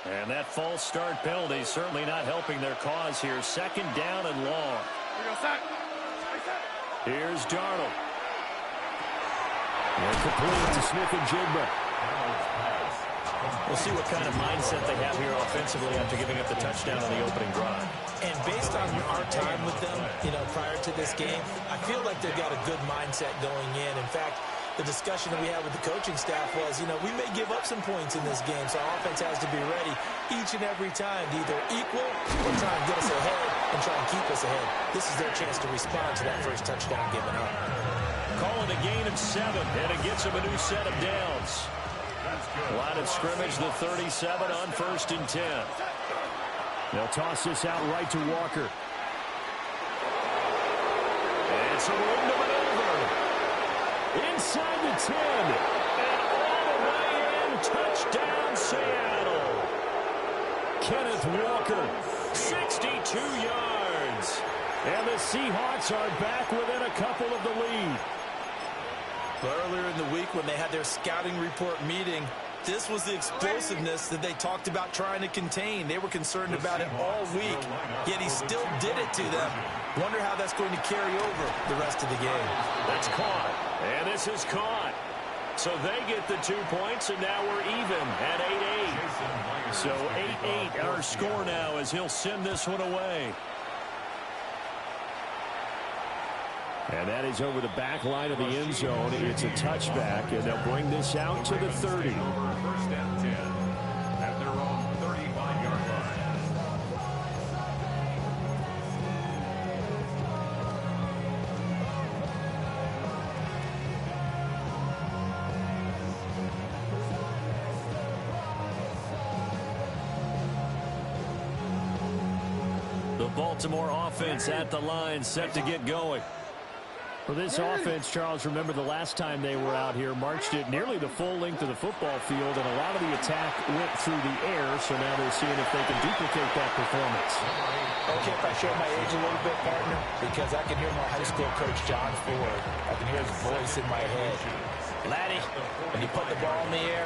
And that false start penalty certainly not helping their cause here. Second down and long. Here's Darnold. And complete to Smith and Jigba. We'll see what kind of mindset they have here offensively after giving up the touchdown on the opening drive. And based on our time with them, prior to this game, I feel like they've got a good mindset going in. In fact, the discussion that we had with the coaching staff was, we may give up some points in this game, so our offense has to be ready each and every time to either equal or try and get us ahead and try and keep us ahead. This is their chance to respond to that first touchdown given up. Calling a gain of 7, and it gets them a new set of downs. Line of scrimmage, the 37 on first and 10. They'll toss this out right to Walker. And some room to maneuver. Inside the 10. And all the way in. Touchdown, Seattle. Kenneth Walker, 62 yards. And the Seahawks are back within a couple of the lead. But earlier in the week when they had their scouting report meeting, this was the explosiveness that they talked about trying to contain. They were concerned about it all week, yet he still did it to them. Wonder how that's going to carry over the rest of the game. That's caught, and this is caught. So they get the 2 points, and now we're even at 8-8. So 8-8 our score now as he'll send this one away. And that is over the back line of the end zone. It's a touchback, and they'll bring this out to the 30. First and 10 at their own 35-yard line. The Baltimore offense at the line, set to get going. For this offense, Charles, remember the last time they were out here, marched it nearly the full length of the football field, and a lot of the attack went through the air, so now they're seeing if they can duplicate that performance. Okay, if I show my age a little bit, partner, because I can hear my high school coach, John Ford. I can hear his voice in my head. Laddie, when you put the ball in the air,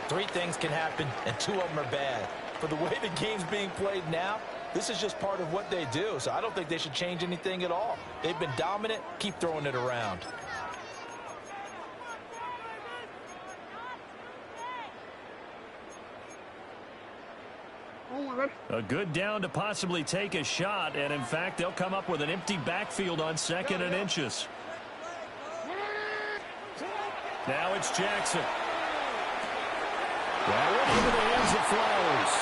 3 things can happen, and 2 of them are bad. For the way the game's being played now, this is just part of what they do, so I don't think they should change anything at all. They've been dominant. Keep throwing it around. A good down to possibly take a shot, and in fact, they'll come up with an empty backfield on 2nd and inches. Now it's Jackson. That went into the hands of Flowers.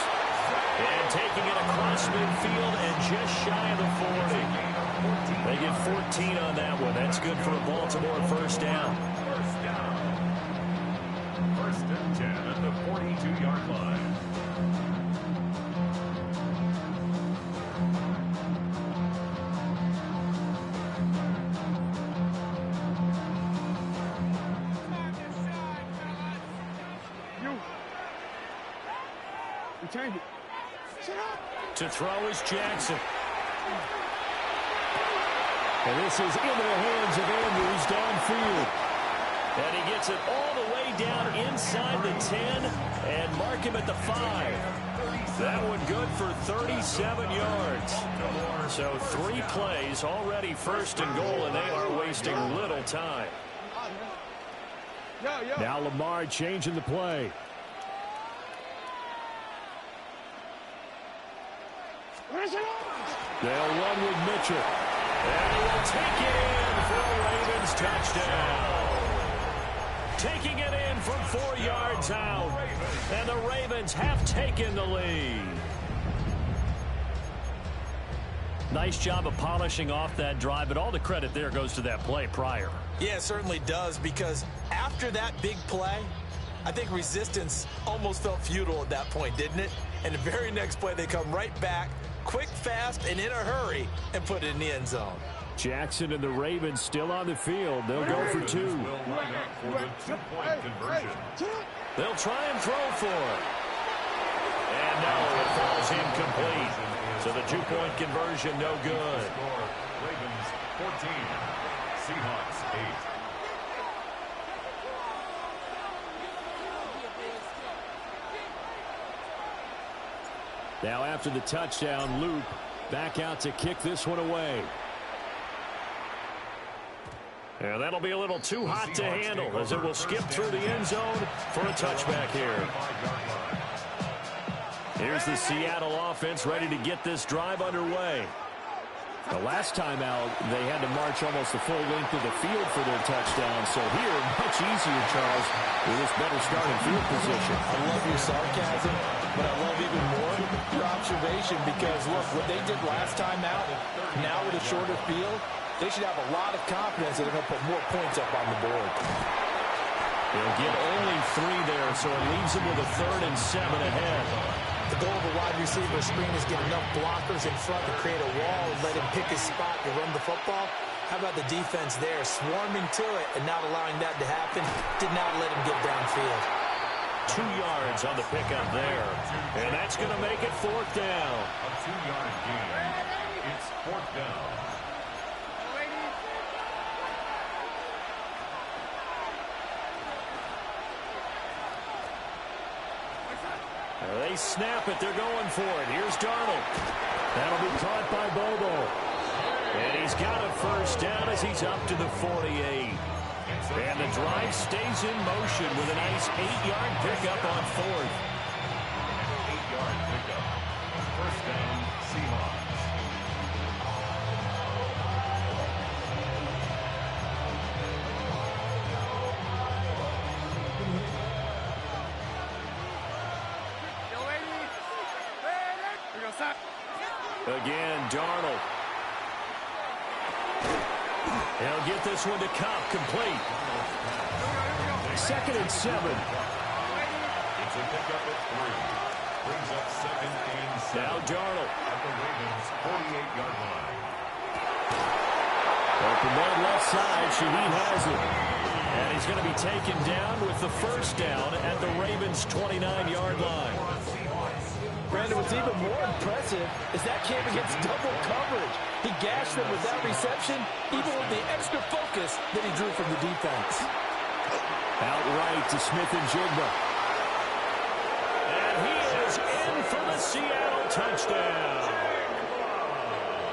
And taking it across midfield and just shy of the 40. They get 14 on that one. That's good for a Baltimore first down. First and 10 at the 42-yard line. Change it. To throw is Jackson. And this is into the hands of Andrews downfield. And he gets it all the way down inside the 10 and mark him at the 5. That one good for 37 yards. So 3 plays already first and goal, and they are wasting little time. Now Lamar changing the play. They'll run with Mitchell. And he will take it in for a Ravens touchdown. Taking it in from 4 yards out. And the Ravens have taken the lead. Nice job of polishing off that drive, but all the credit there goes to that play prior. Yeah, it certainly does, because after that big play, I think resistance almost felt futile at that point, didn't it? And the very next play, they come right back, quick, fast, and in a hurry, and put it in the end zone. Jackson and the Ravens still on the field. They'll go for 2. Will line up for the 2-point conversion. They'll try and throw for it. And no, it falls incomplete. So the 2-point conversion, no good. Ravens 14, Seahawks 8. Now after the touchdown, Loop back out to kick this one away. And that'll be a little too hot to handle as it will skip through the end zone for a touchback here. Here's the Seattle offense ready to get this drive underway. The last time out, they had to march almost the full length of the field for their touchdown. So here, much easier, Charles, with this better starting field position. I love your sarcasm, but I love even more your observation, because, look, what they did last time out, now with a shorter field, they should have a lot of confidence that they're going to put more points up on the board. They'll get only 3 there, so it leaves them with a 3rd and 7 ahead. The goal of a wide receiver screen is get enough blockers in front to create a wall and let him pick his spot to run the football. How about the defense there, swarming to it and not allowing that to happen? Did not let him get downfield. 2 yards on the pickup there, and that's going to make it 4th down. A 2-yard gain. It's 4th down. They snap it. They're going for it. Here's Darnold. That'll be caught by Bobo. And he's got a first down as he's up to the 48. And the drive stays in motion with a nice 8-yard pickup on 4th. 8-yard pickup. First down, Seahawks. Again, Darnold. He'll get this one to Cobb, complete. 2nd and 7. It's a pickup at 3. Brings up 2nd and 7. Now Darnold. At the Ravens' 48-yard line. Open man left side. Shaheed has it. And he's going to be taken down with the first down at the Ravens' 29-yard line. Brandon, what's even more impressive is that kid against double coverage. He gashed them with that reception, even with the extra focus that he drew from the defense. Outright to Smith-Njigba. And he is in for the Seattle touchdown.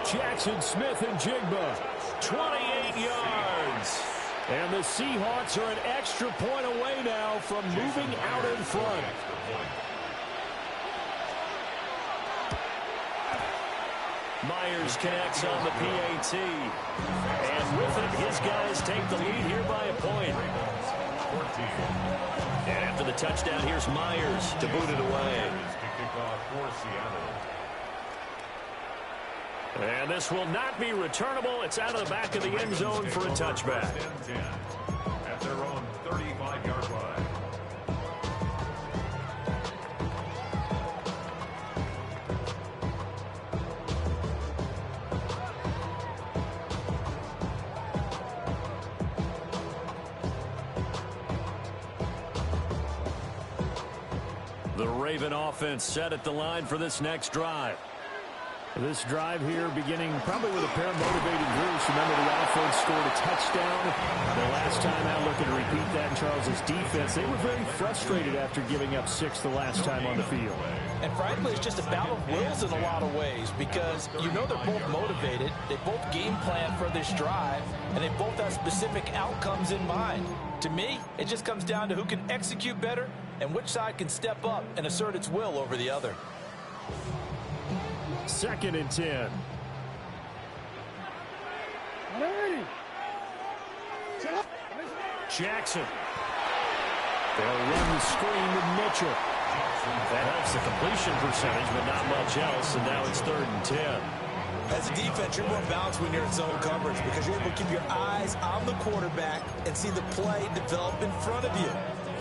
Jackson Smith-Njigba, 28 yards. And the Seahawks are an extra point away now from moving out in front. Myers connects on the PAT. And with it, his guys take the lead here by a point. And after the touchdown, here's Myers to boot it away. And this will not be returnable. It's out of the back of the end zone for a touchback. At their own 35-yard line. The Raven offense set at the line for this next drive. This drive here beginning probably with a pair of motivated groups. Remember, the offense scored a touchdown the last time out. Looking to repeat that in Charles's defense. They were very frustrated after giving up 6 the last time on the field. And frankly, it's just a battle of wills in a lot of ways because you know they're both motivated. They both game plan for this drive, and they both have specific outcomes in mind. To me, it just comes down to who can execute better and which side can step up and assert its will over the other. 2nd and 10. Jackson. They'll run the screen with Mitchell. That helps the completion percentage, but not much else, and now it's 3rd and 10. As a defense, you're more balanced when you're in zone coverage because you're able to keep your eyes on the quarterback and see the play develop in front of you.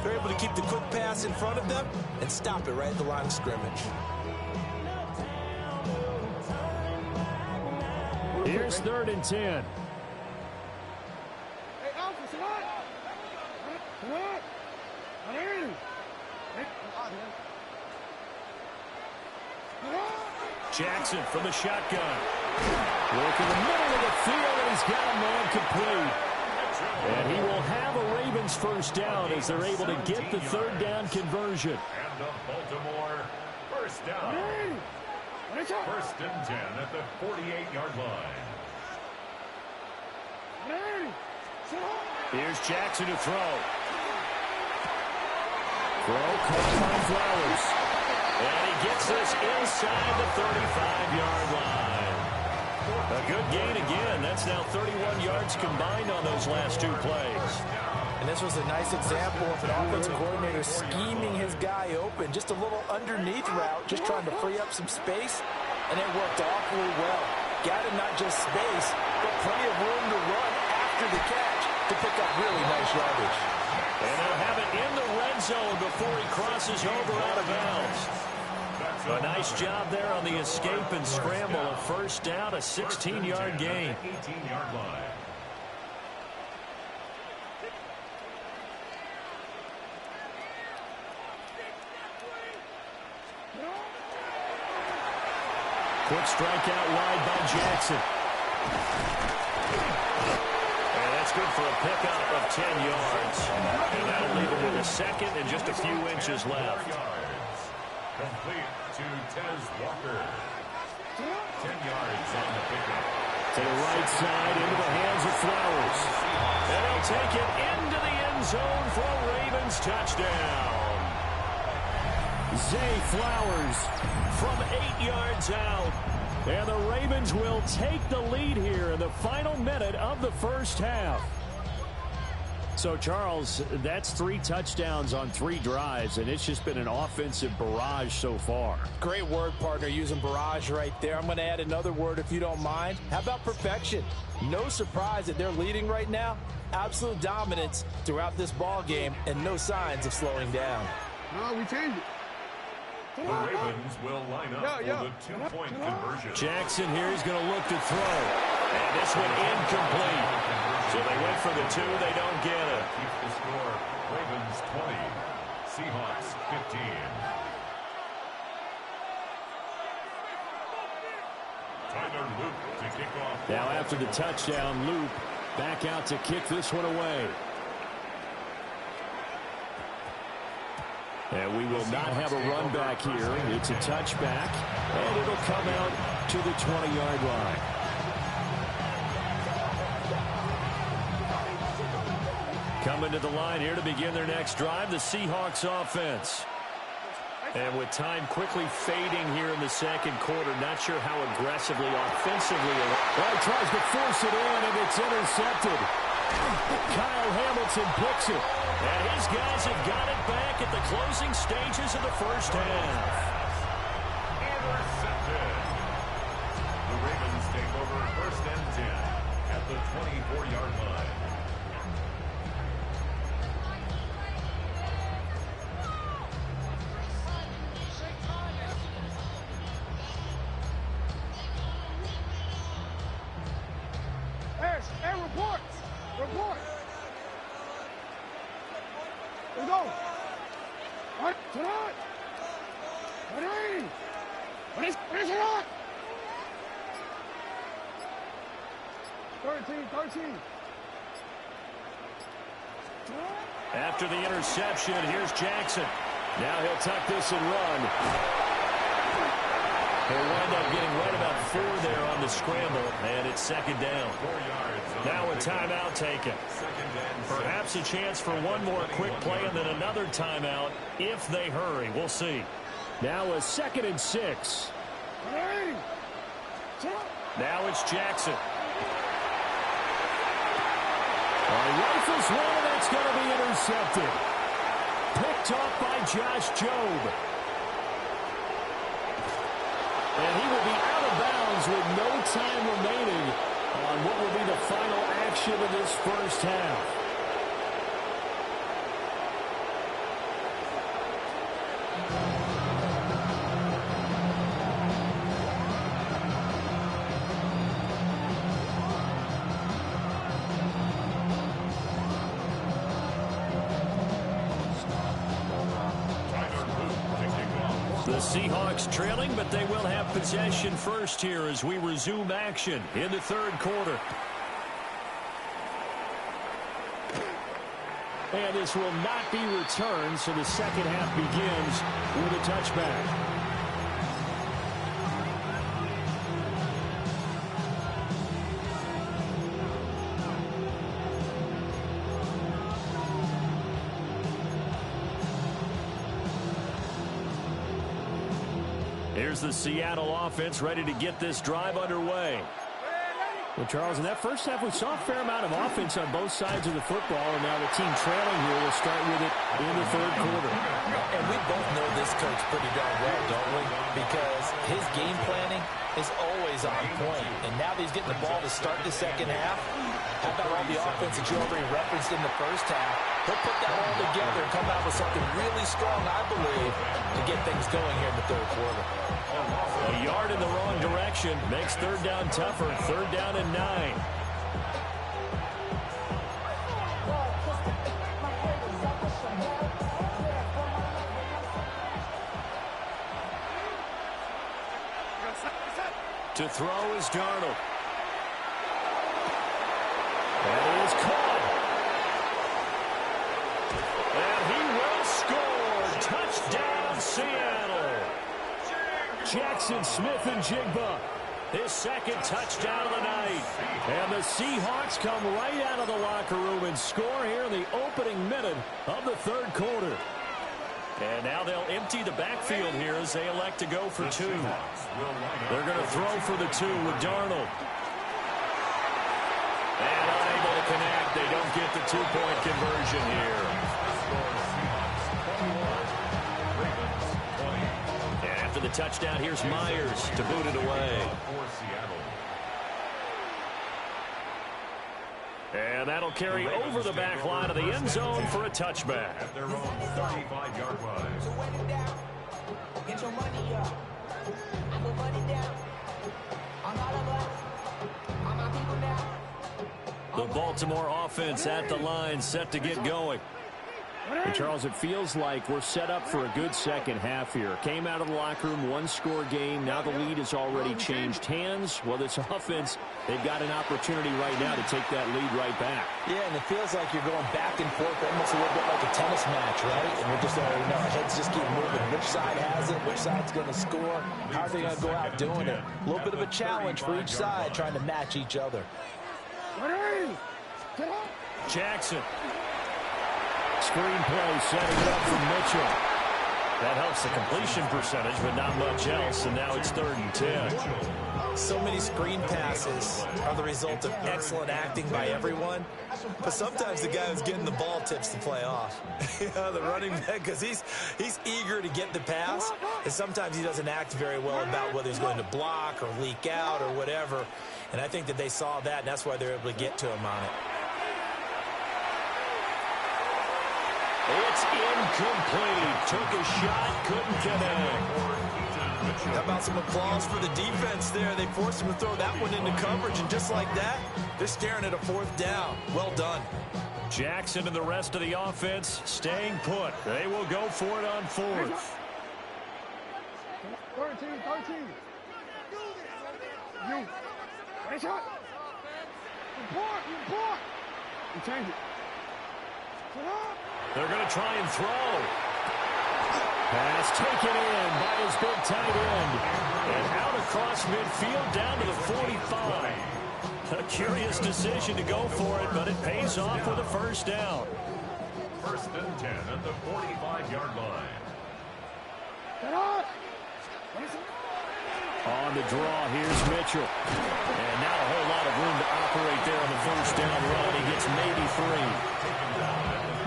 You're able to keep the quick pass in front of them and stop it right at the line of scrimmage. Here's 3rd and 10. Jackson from the shotgun. Work in the middle of the field, and he's got a man complete. And he will have a Ravens first down as they're able to get the 3rd down conversion. And the Baltimore first down. 1st and 10 at the 48-yard line. Here's Jackson to throw. Throw caught by Flowers. And he gets this inside the 35-yard line. A good gain again. That's now 31 yards combined on those last 2 plays. And this was a nice example of an offensive coordinator scheming his guy open. Just a little underneath route, just trying to free up some space, and it worked awfully well. Got him not just space, but plenty of room to run after the catch to pick up really nice yardage. And they'll have it in the red zone before he crosses over out of bounds. A nice job there on the escape and scramble. A first down, a 16-yard gain. 18-yard line. Quick strike out wide by Jackson. And that's good for a pickup of 10 yards. And that'll leave him with a 2nd and just a few inches left. Complete to Tez Walker. 10 yards on the pickup. To the right side, into the hands of Flowers. And he'll take it into the end zone for a Ravens touchdown. Zay Flowers from 8 yards out. And the Ravens will take the lead here in the final minute of the first half. So, Charles, that's 3 touchdowns on 3 drives, and it's just been an offensive barrage so far. Great word, partner, using barrage right there. I'm going to add another word if you don't mind. How about perfection? No surprise that they're leading right now. Absolute dominance throughout this ball game and no signs of slowing down. No, we changed it. The Ravens will line up for the 2-point conversion. Jackson here is going to look to throw. And this one incomplete. So they went for the 2. They don't get it. Keeps the score. Ravens 20. Seahawks 15. Tyler Luke to kick off. Now after the touchdown, Loop back out to kick this one away. And we will not have a run back here. It's a touchback, and it'll come out to the 20-yard line. Coming to the line here to begin their next drive, the Seahawks offense. And with time quickly fading here in the second quarter, not sure how aggressively, offensively. Well, he tries to force it in, and it's intercepted. Kyle Hamilton picks it. And his guys have got it back at the closing stages of the first half. Intercepted. The Ravens take over 1st and 10 at the 24-yard line. Hey, report! Report! Let's go! What is it on? 13. After the interception, here's Jackson. Now he'll tuck this and run. He'll wind up getting right about 4 there on the scramble, and it's second down. Now a timeout taken. Perhaps a chance for one more quick play and then another timeout if they hurry. We'll see. Now a 2nd and 6. Now it's Jackson. Rifles one, and that's going to be intercepted. Picked off by Josh Jobe. And he will be out of bounds with no time remaining on what will be the final action of this first half. The Seahawks trailing, but they will have possession first here as we resume action in the third quarter. And this will not be returned, so the second half begins with a touchback. Here's the Seattle offense ready to get this drive underway. Well, Charles, in that first half, we saw a fair amount of offense on both sides of the football, and now the team trailing here will start with it in the third quarter. And we both know this coach pretty darn well, don't we? Because his game planning is always on point. And now that he's getting the ball to start the second half, how about all the offense that you already referenced in the first half? He'll put that all together and come out with something really strong, I believe, to get things going here in the third quarter. A yard in the wrong direction makes third down tougher. Third down and 9. To throw is Darnold. And he is caught. And he will score. Touchdown, Seattle. Jackson Smith and Jigba. His second touchdown of the night. And the Seahawks come right out of the locker room and score here in the opening minute of the third quarter. And now they'll empty the backfield here as they elect to go for 2. They're going to throw for the 2 with Darnold. And unable to connect. They don't get the 2-point conversion here. And after the touchdown, here's Myers to boot it away. And that'll carry over the back line of the end zone for a touchback. At their own 35-yard line. So wet it down. Get your money up. I put money down. I'm out of luck. I'm my people now. The Baltimore offense at the line, set to get going. And Charles, it feels like we're set up for a good second half here. Came out of the locker room, one-score game. Now the lead has already changed hands. Well, this offense, they've got an opportunity right now to take that lead right back. Yeah, and it feels like you're going back and forth almost a little bit like a tennis match, right? And we're just, our heads just keep moving. Which side has it? Which side's going to score? How are they going to go out doing it? A little bit of a challenge for each side, trying to match each other. Jackson. Screen play setting it up for Mitchell. That helps the completion percentage, but not much else, and now it's 3rd and 10. So many screen passes are the result of excellent acting by everyone, but sometimes the guy who's getting the ball tips the play off. The running back, because he's eager to get the pass, and sometimes he doesn't act very well about whether he's going to block or leak out or whatever, and I think that they saw that, and that's why they're able to get to him on it. It's incomplete. Took a shot, couldn't connect. How about some applause for the defense there? They forced him to throw that one into coverage, and just like that, they're staring at a 4th down. Well done. Jackson and the rest of the offense staying put. They will go for it on 4th. 13. You. Nice shot. You change it. They're going to try and throw. Pass taken in by his big tight end. And out across midfield down to the 45. A curious decision to go for it, but it pays off with a first down. First and 10 at the 45-yard line. On the draw, here's Mitchell. And now a whole lot of room to operate there on the first down run. He gets maybe 3.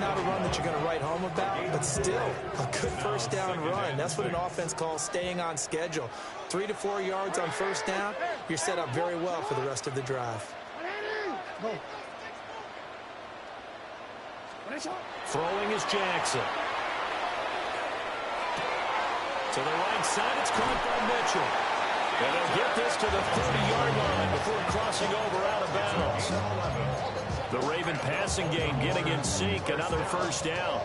Not a run that you're going to write home about, but still a good first down run. That's what an offense calls staying on schedule. 3 to 4 yards on first down, you're set up very well for the rest of the drive. Throwing is Jackson. To the right side, it's caught by Mitchell. And they'll get this to the 30-yard line before crossing over out of bounds. The Raven passing game getting in sync, another first down.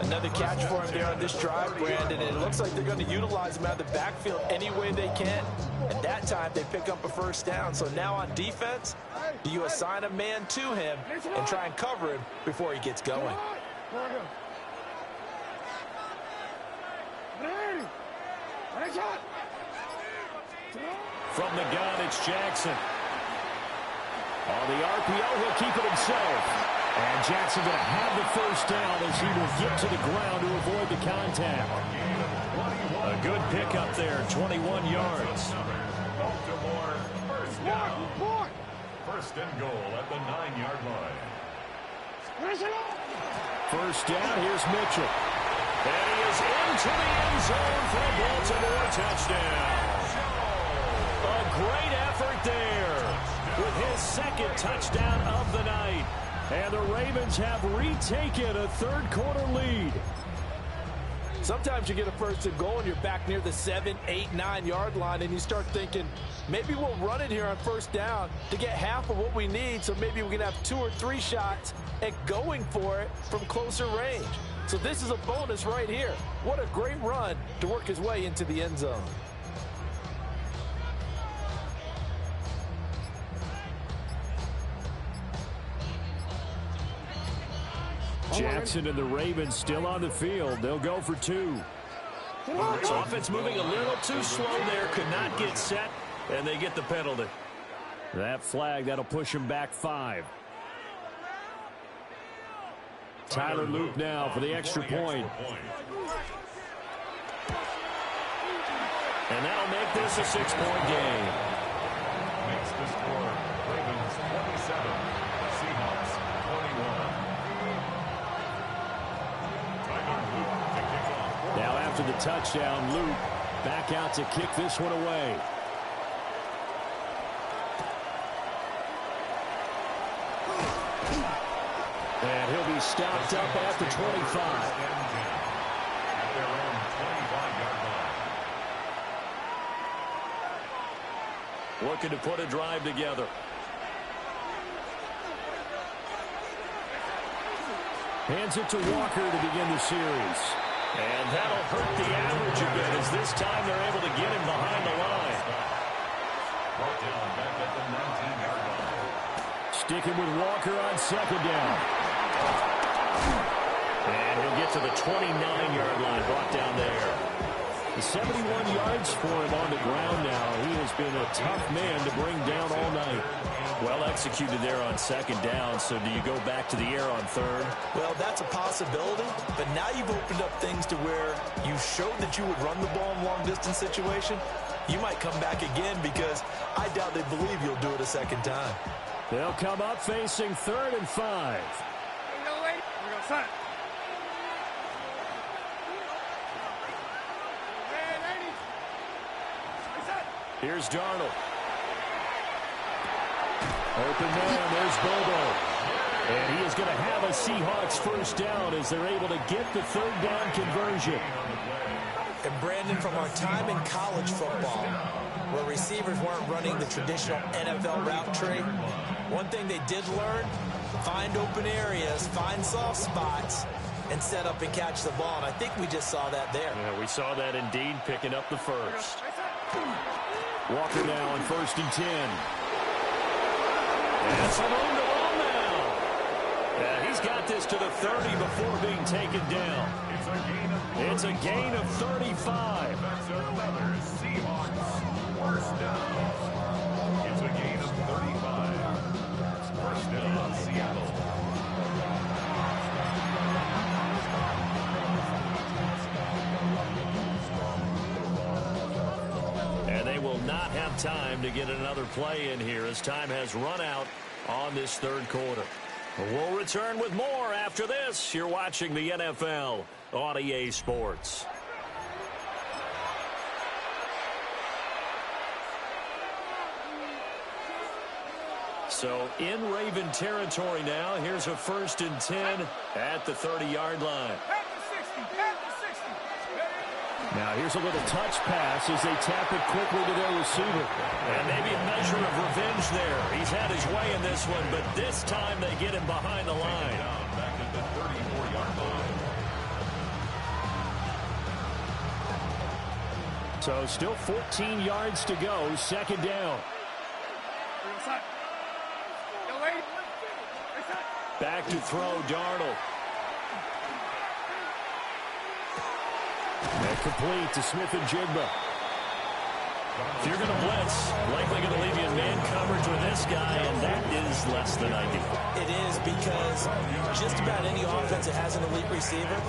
Another catch for him there on this drive, Brandon, and it looks like they're going to utilize him out of the backfield any way they can. At that time, they pick up a first down. So now on defense, do you assign a man to him and try and cover him before he gets going? From the gun, it's Jackson. On the RPO, he'll keep it himself. And Jackson going to have the first down as he will get to the ground to avoid the contact. A good pickup there, 21 yards. Baltimore, first down. First and goal at the 9-yard line. First down, here's Mitchell. And he is into the end zone for a Baltimore touchdown. A great effort there with his second touchdown of the night. And the Ravens have retaken a third-quarter lead. Sometimes you get a first and goal and you're back near the 7, 8, 9-yard line, and you start thinking, maybe we'll run it here on first down to get half of what we need, so maybe we can have 2 or 3 shots at going for it from closer range. So this is a bonus right here. What a great run to work his way into the end zone. Jackson and the Ravens still on the field. They'll go for 2. Offense moving a little too slow there. Could not get set, and they get the penalty. That flag, that'll push him back 5. Tyler Luke now for the extra point. And that'll make this a 6-point game. Makes the score Ravens 27, Seahawks 21. Now after the touchdown, Luke back out to kick this one away. And he'll be stopped up at the 25. At their own 25-yard line. Looking to put a drive together. Hands it to Walker to begin the series. And that'll hurt the average a bit as this time they're able to get him behind the line. Brought down back at the 19-yard line. Sticking with Walker on second down. And he'll get to the 29-yard line, brought down there. 71 yards for him on the ground now. He has been a tough man to bring down all night. Well executed there on second down, so do you go back to the air on third? Well, that's a possibility, but now you've opened up things to where you showed that you would run the ball in long-distance situation. You might come back again because I doubt they believe you'll do it a second time. They'll come up facing 3rd and 5. Here's Darnold. Open man, there's Bobo. And he is going to have a Seahawks first down as they're able to get the 3rd down conversion. And Brandon, from our time in college football, where receivers weren't running the traditional NFL route tree, one thing they did learn, find open areas, find soft spots, and set up and catch the ball. And I think we just saw that there. Yeah, we saw that indeed, picking up the first. Walker now on 1st and 10. And some room to run now. Yeah, he's got this to the 30 before being taken down. It's a gain of 35. That's another Seahawks first down. It's a gain of 35. First down, Seattle. And they will not have time to get another play in here as time has run out on this third quarter. We'll return with more after this. You're watching the NFL on EA Sports. So in Raven territory now. Here's a 1st and 10 at the 30-yard line. Now here's a little touch pass as they tap it quickly to their receiver. And maybe a measure of revenge there. He's had his way in this one, but this time they get him behind the line. Back at the 34-yard line. So still 14 yards to go, 2nd down. Back to throw, Darnold. And complete to Smith and Jigba. If you're going to blitz, likely going to leave you in man coverage with this guy, and that is less than ideal. It is, because just about any offense that has an elite receiver,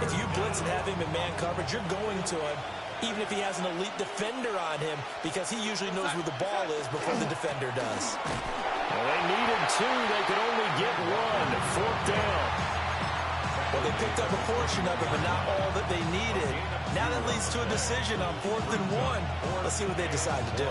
if you blitz and have him in man coverage, you're going to him, even if he has an elite defender on him, because he usually knows where the ball is before the defender does. Well, they needed 2. They could only get 1. 4th down. Well, they picked up a portion of it, but not all that they needed. Now that leads to a decision on 4th and 1. Let's see what they decide to do.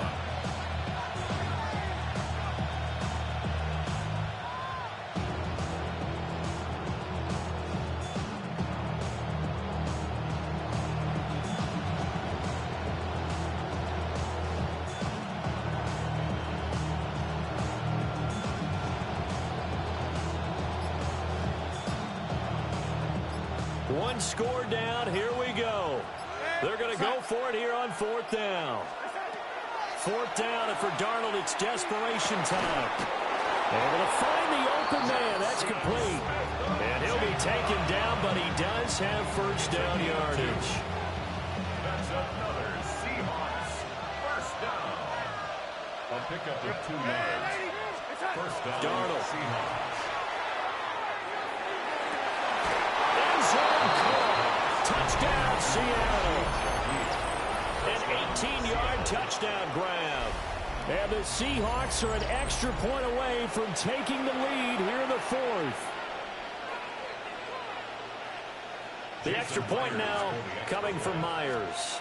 One score down. Here we go. They're going to go for it here on 4th down. 4th down, and for Darnold, it's desperation time. Able to find the open man. That's complete. And he'll be taken down, but he does have 1st down yardage. That's another Seahawks first down. A pickup of 2 yards. First down, Darnold. Seahawks. Touchdown, Seattle. An 18-yard touchdown grab. And the Seahawks are an extra point away from taking the lead here in the 4th. The extra point now coming from Myers.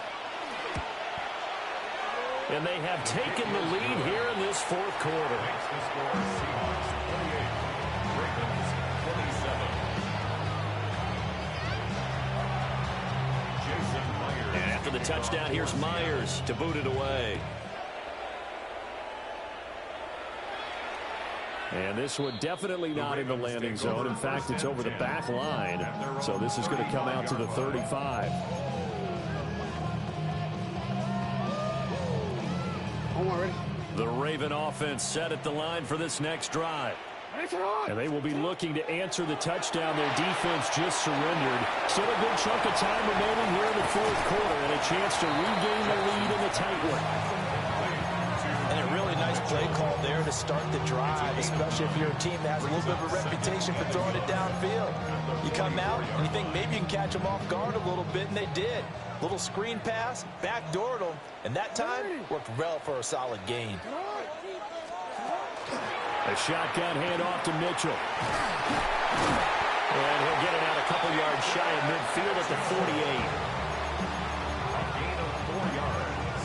And they have taken the lead here in this 4th quarter. Makes the score Seahawks 28, Ravens 27. And after the touchdown, here's Myers to boot it away. And this one definitely not in the landing zone. In fact, it's over the back line. So this is going to come out to the 35. The Raven offense set at the line for this next drive. And they will be looking to answer the touchdown their defense just surrendered. Still a good chunk of time remaining here in the 4th quarter, and a chance to regain the lead in the tight one. And a really nice play call there to start the drive, especially if you're a team that has a little bit of a reputation for throwing it downfield. You come out and you think maybe you can catch them off guard a little bit, and they did. Little screen pass, backdoored them, and that time worked well for a solid gain. A shotgun handoff to Mitchell. And he'll get it out a couple yards shy of midfield at the 48. A gain of 4 yards.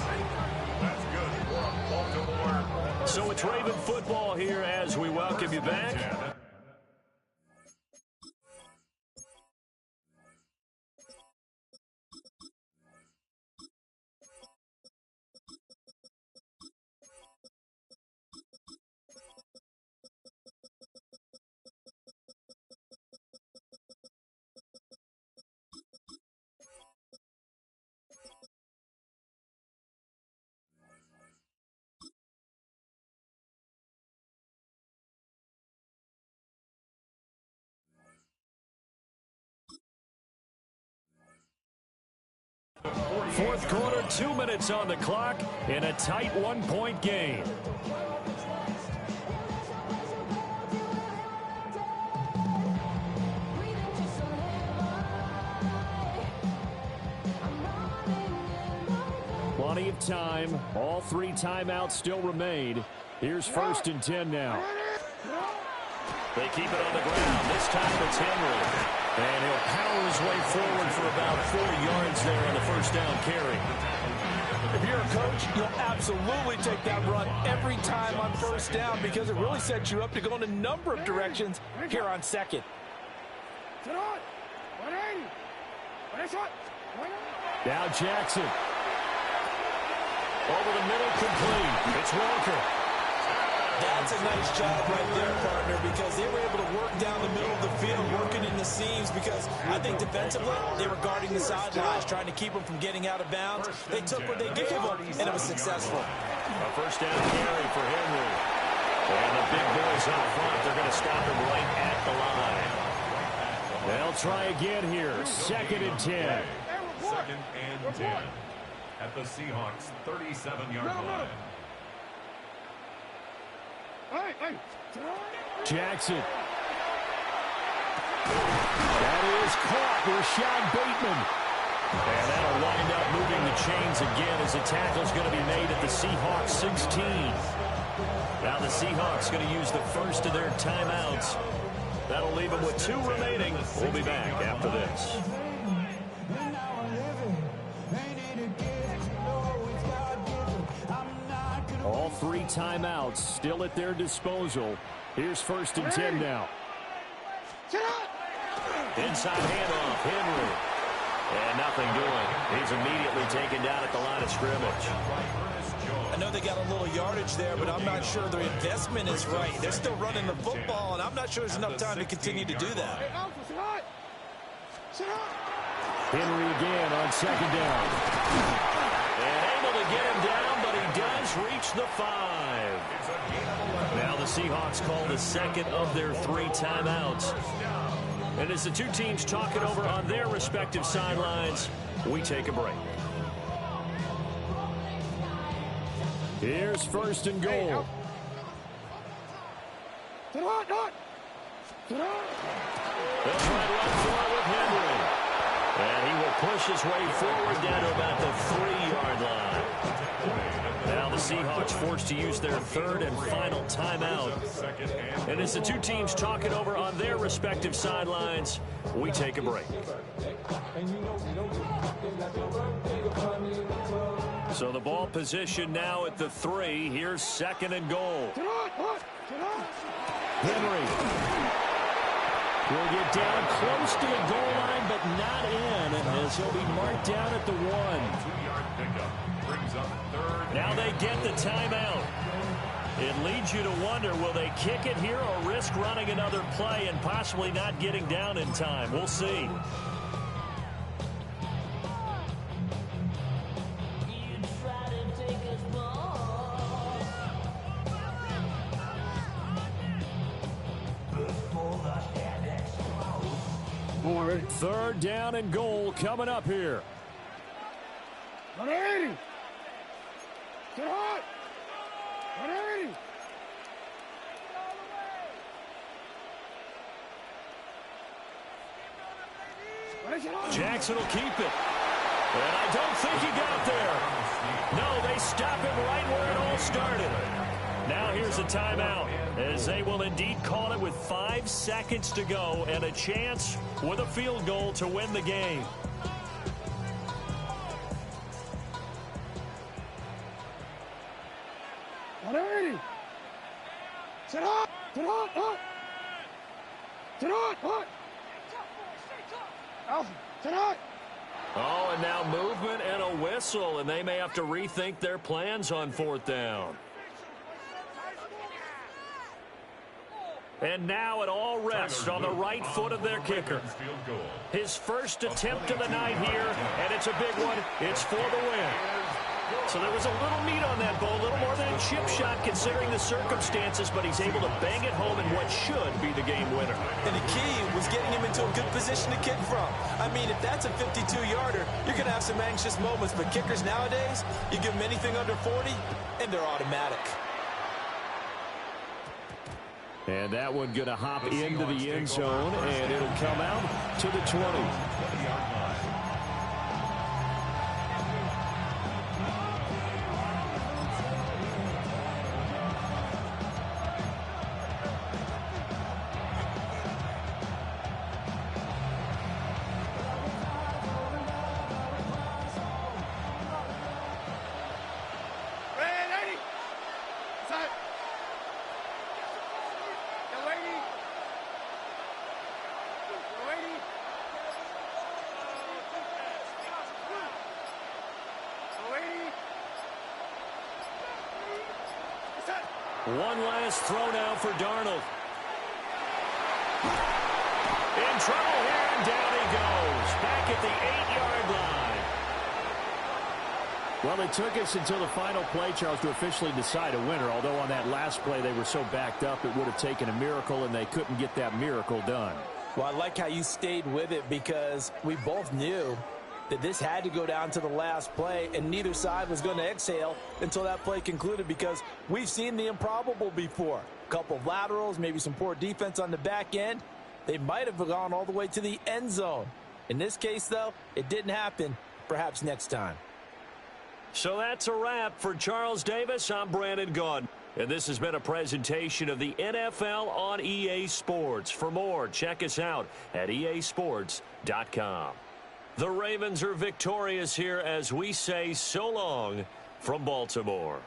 That's good for Baltimore. So it's Raven football here as we welcome you back. quarter, 2 minutes on the clock in a tight one-point game. Plenty of time. All 3 timeouts still remain. Here's 1st and 10 now. They keep it on the ground. This time it's Henry. And he'll power his way forward for about 4 yards there on the first down carry. If you're a coach, you'll absolutely take that run every time on first down because it really sets you up to go in a number of directions here on second. Now Jackson. Over the middle, complete. It's Walker. That's a nice job right there, partner, because they were able to work down the middle of the field, working in the seams, because I think defensively they were guarding the sidelines, trying to keep them from getting out of bounds. They took what they gave them, and it was successful. A first down carry for Henry. And the big boys up front, they're going to stop him right at the line. They'll try again here. 2nd and 10. 2nd and 10 at the Seahawks 37-yard line. Jackson. That is caught. Rashad Bateman. And that'll wind up moving the chains again as the tackle's going to be made at the Seahawks 16. Now the Seahawks going to use the first of their timeouts. That'll leave them with 2 remaining. We'll be back after this. All 3 timeouts still at their disposal. Here's 1st and 10 now. Inside handoff, Henry. And nothing doing. He's immediately taken down at the line of scrimmage. I know they got a little yardage there, but I'm not sure their investment is right. They're still running the football, and I'm not sure there's enough time to continue to do that. Henry again on 2nd down. And able to get him down, but he does reach the 5. Now the Seahawks call the 2nd of their 3 timeouts. And as the 2 teams talk it over on their respective sidelines, we take a break. Here's 1st and goal. They'll try to run for it with Henry. And he will push his way forward down to about the 3-yard line. Now the Seahawks forced to use their 3rd and final timeout. And as the 2 teams talk it over on their respective sidelines, we take a break. So the ball position now at the 3. Here's 2nd and goal. Henry will get down close to the goal line, but not in, as he'll be marked down at the 1. 2-yard pickup brings up 3rd. Now they get the timeout. It leads you to wonder, will they kick it here or risk running another play and possibly not getting down in time? We'll see. Third down and goal coming up here. Jackson will keep it. And I don't think he got there. No, they stop him right where it all started. Now here's a timeout, as they will indeed call it with 5 seconds to go and a chance with a field goal to win the game. Oh, and now movement and a whistle, and they may have to rethink their plans on 4th down. And now it all rests on the right foot of their kicker. His first attempt of the night here, and it's a big one. It's for the win. So there was a little meat on that bone, a little more than a chip shot considering the circumstances, but he's able to bang it home in what should be the game winner. And the key was getting him into a good position to kick from. I mean, if that's a 52-yarder, you're going to have some anxious moments, but kickers nowadays, you give them anything under 40, and they're automatic. And that one going to hop into the end zone, and it'll come out to the 20. One last throw now for Darnold. In trouble here, and down he goes. Back at the 8-yard line. Well, it took us until the final play, Charles, to officially decide a winner, although on that last play they were so backed up it would have taken a miracle, and they couldn't get that miracle done. Well, I like how you stayed with it because we both knew that this had to go down to the last play, and neither side was going to exhale until that play concluded because we've seen the improbable before. A couple of laterals, maybe some poor defense on the back end. They might have gone all the way to the end zone. In this case, though, it didn't happen. Perhaps next time. So that's a wrap for Charles Davis. I'm Brandon Gaudin. And this has been a presentation of the NFL on EA Sports. For more, check us out at easports.com. The Ravens are victorious here as we say so long from Baltimore.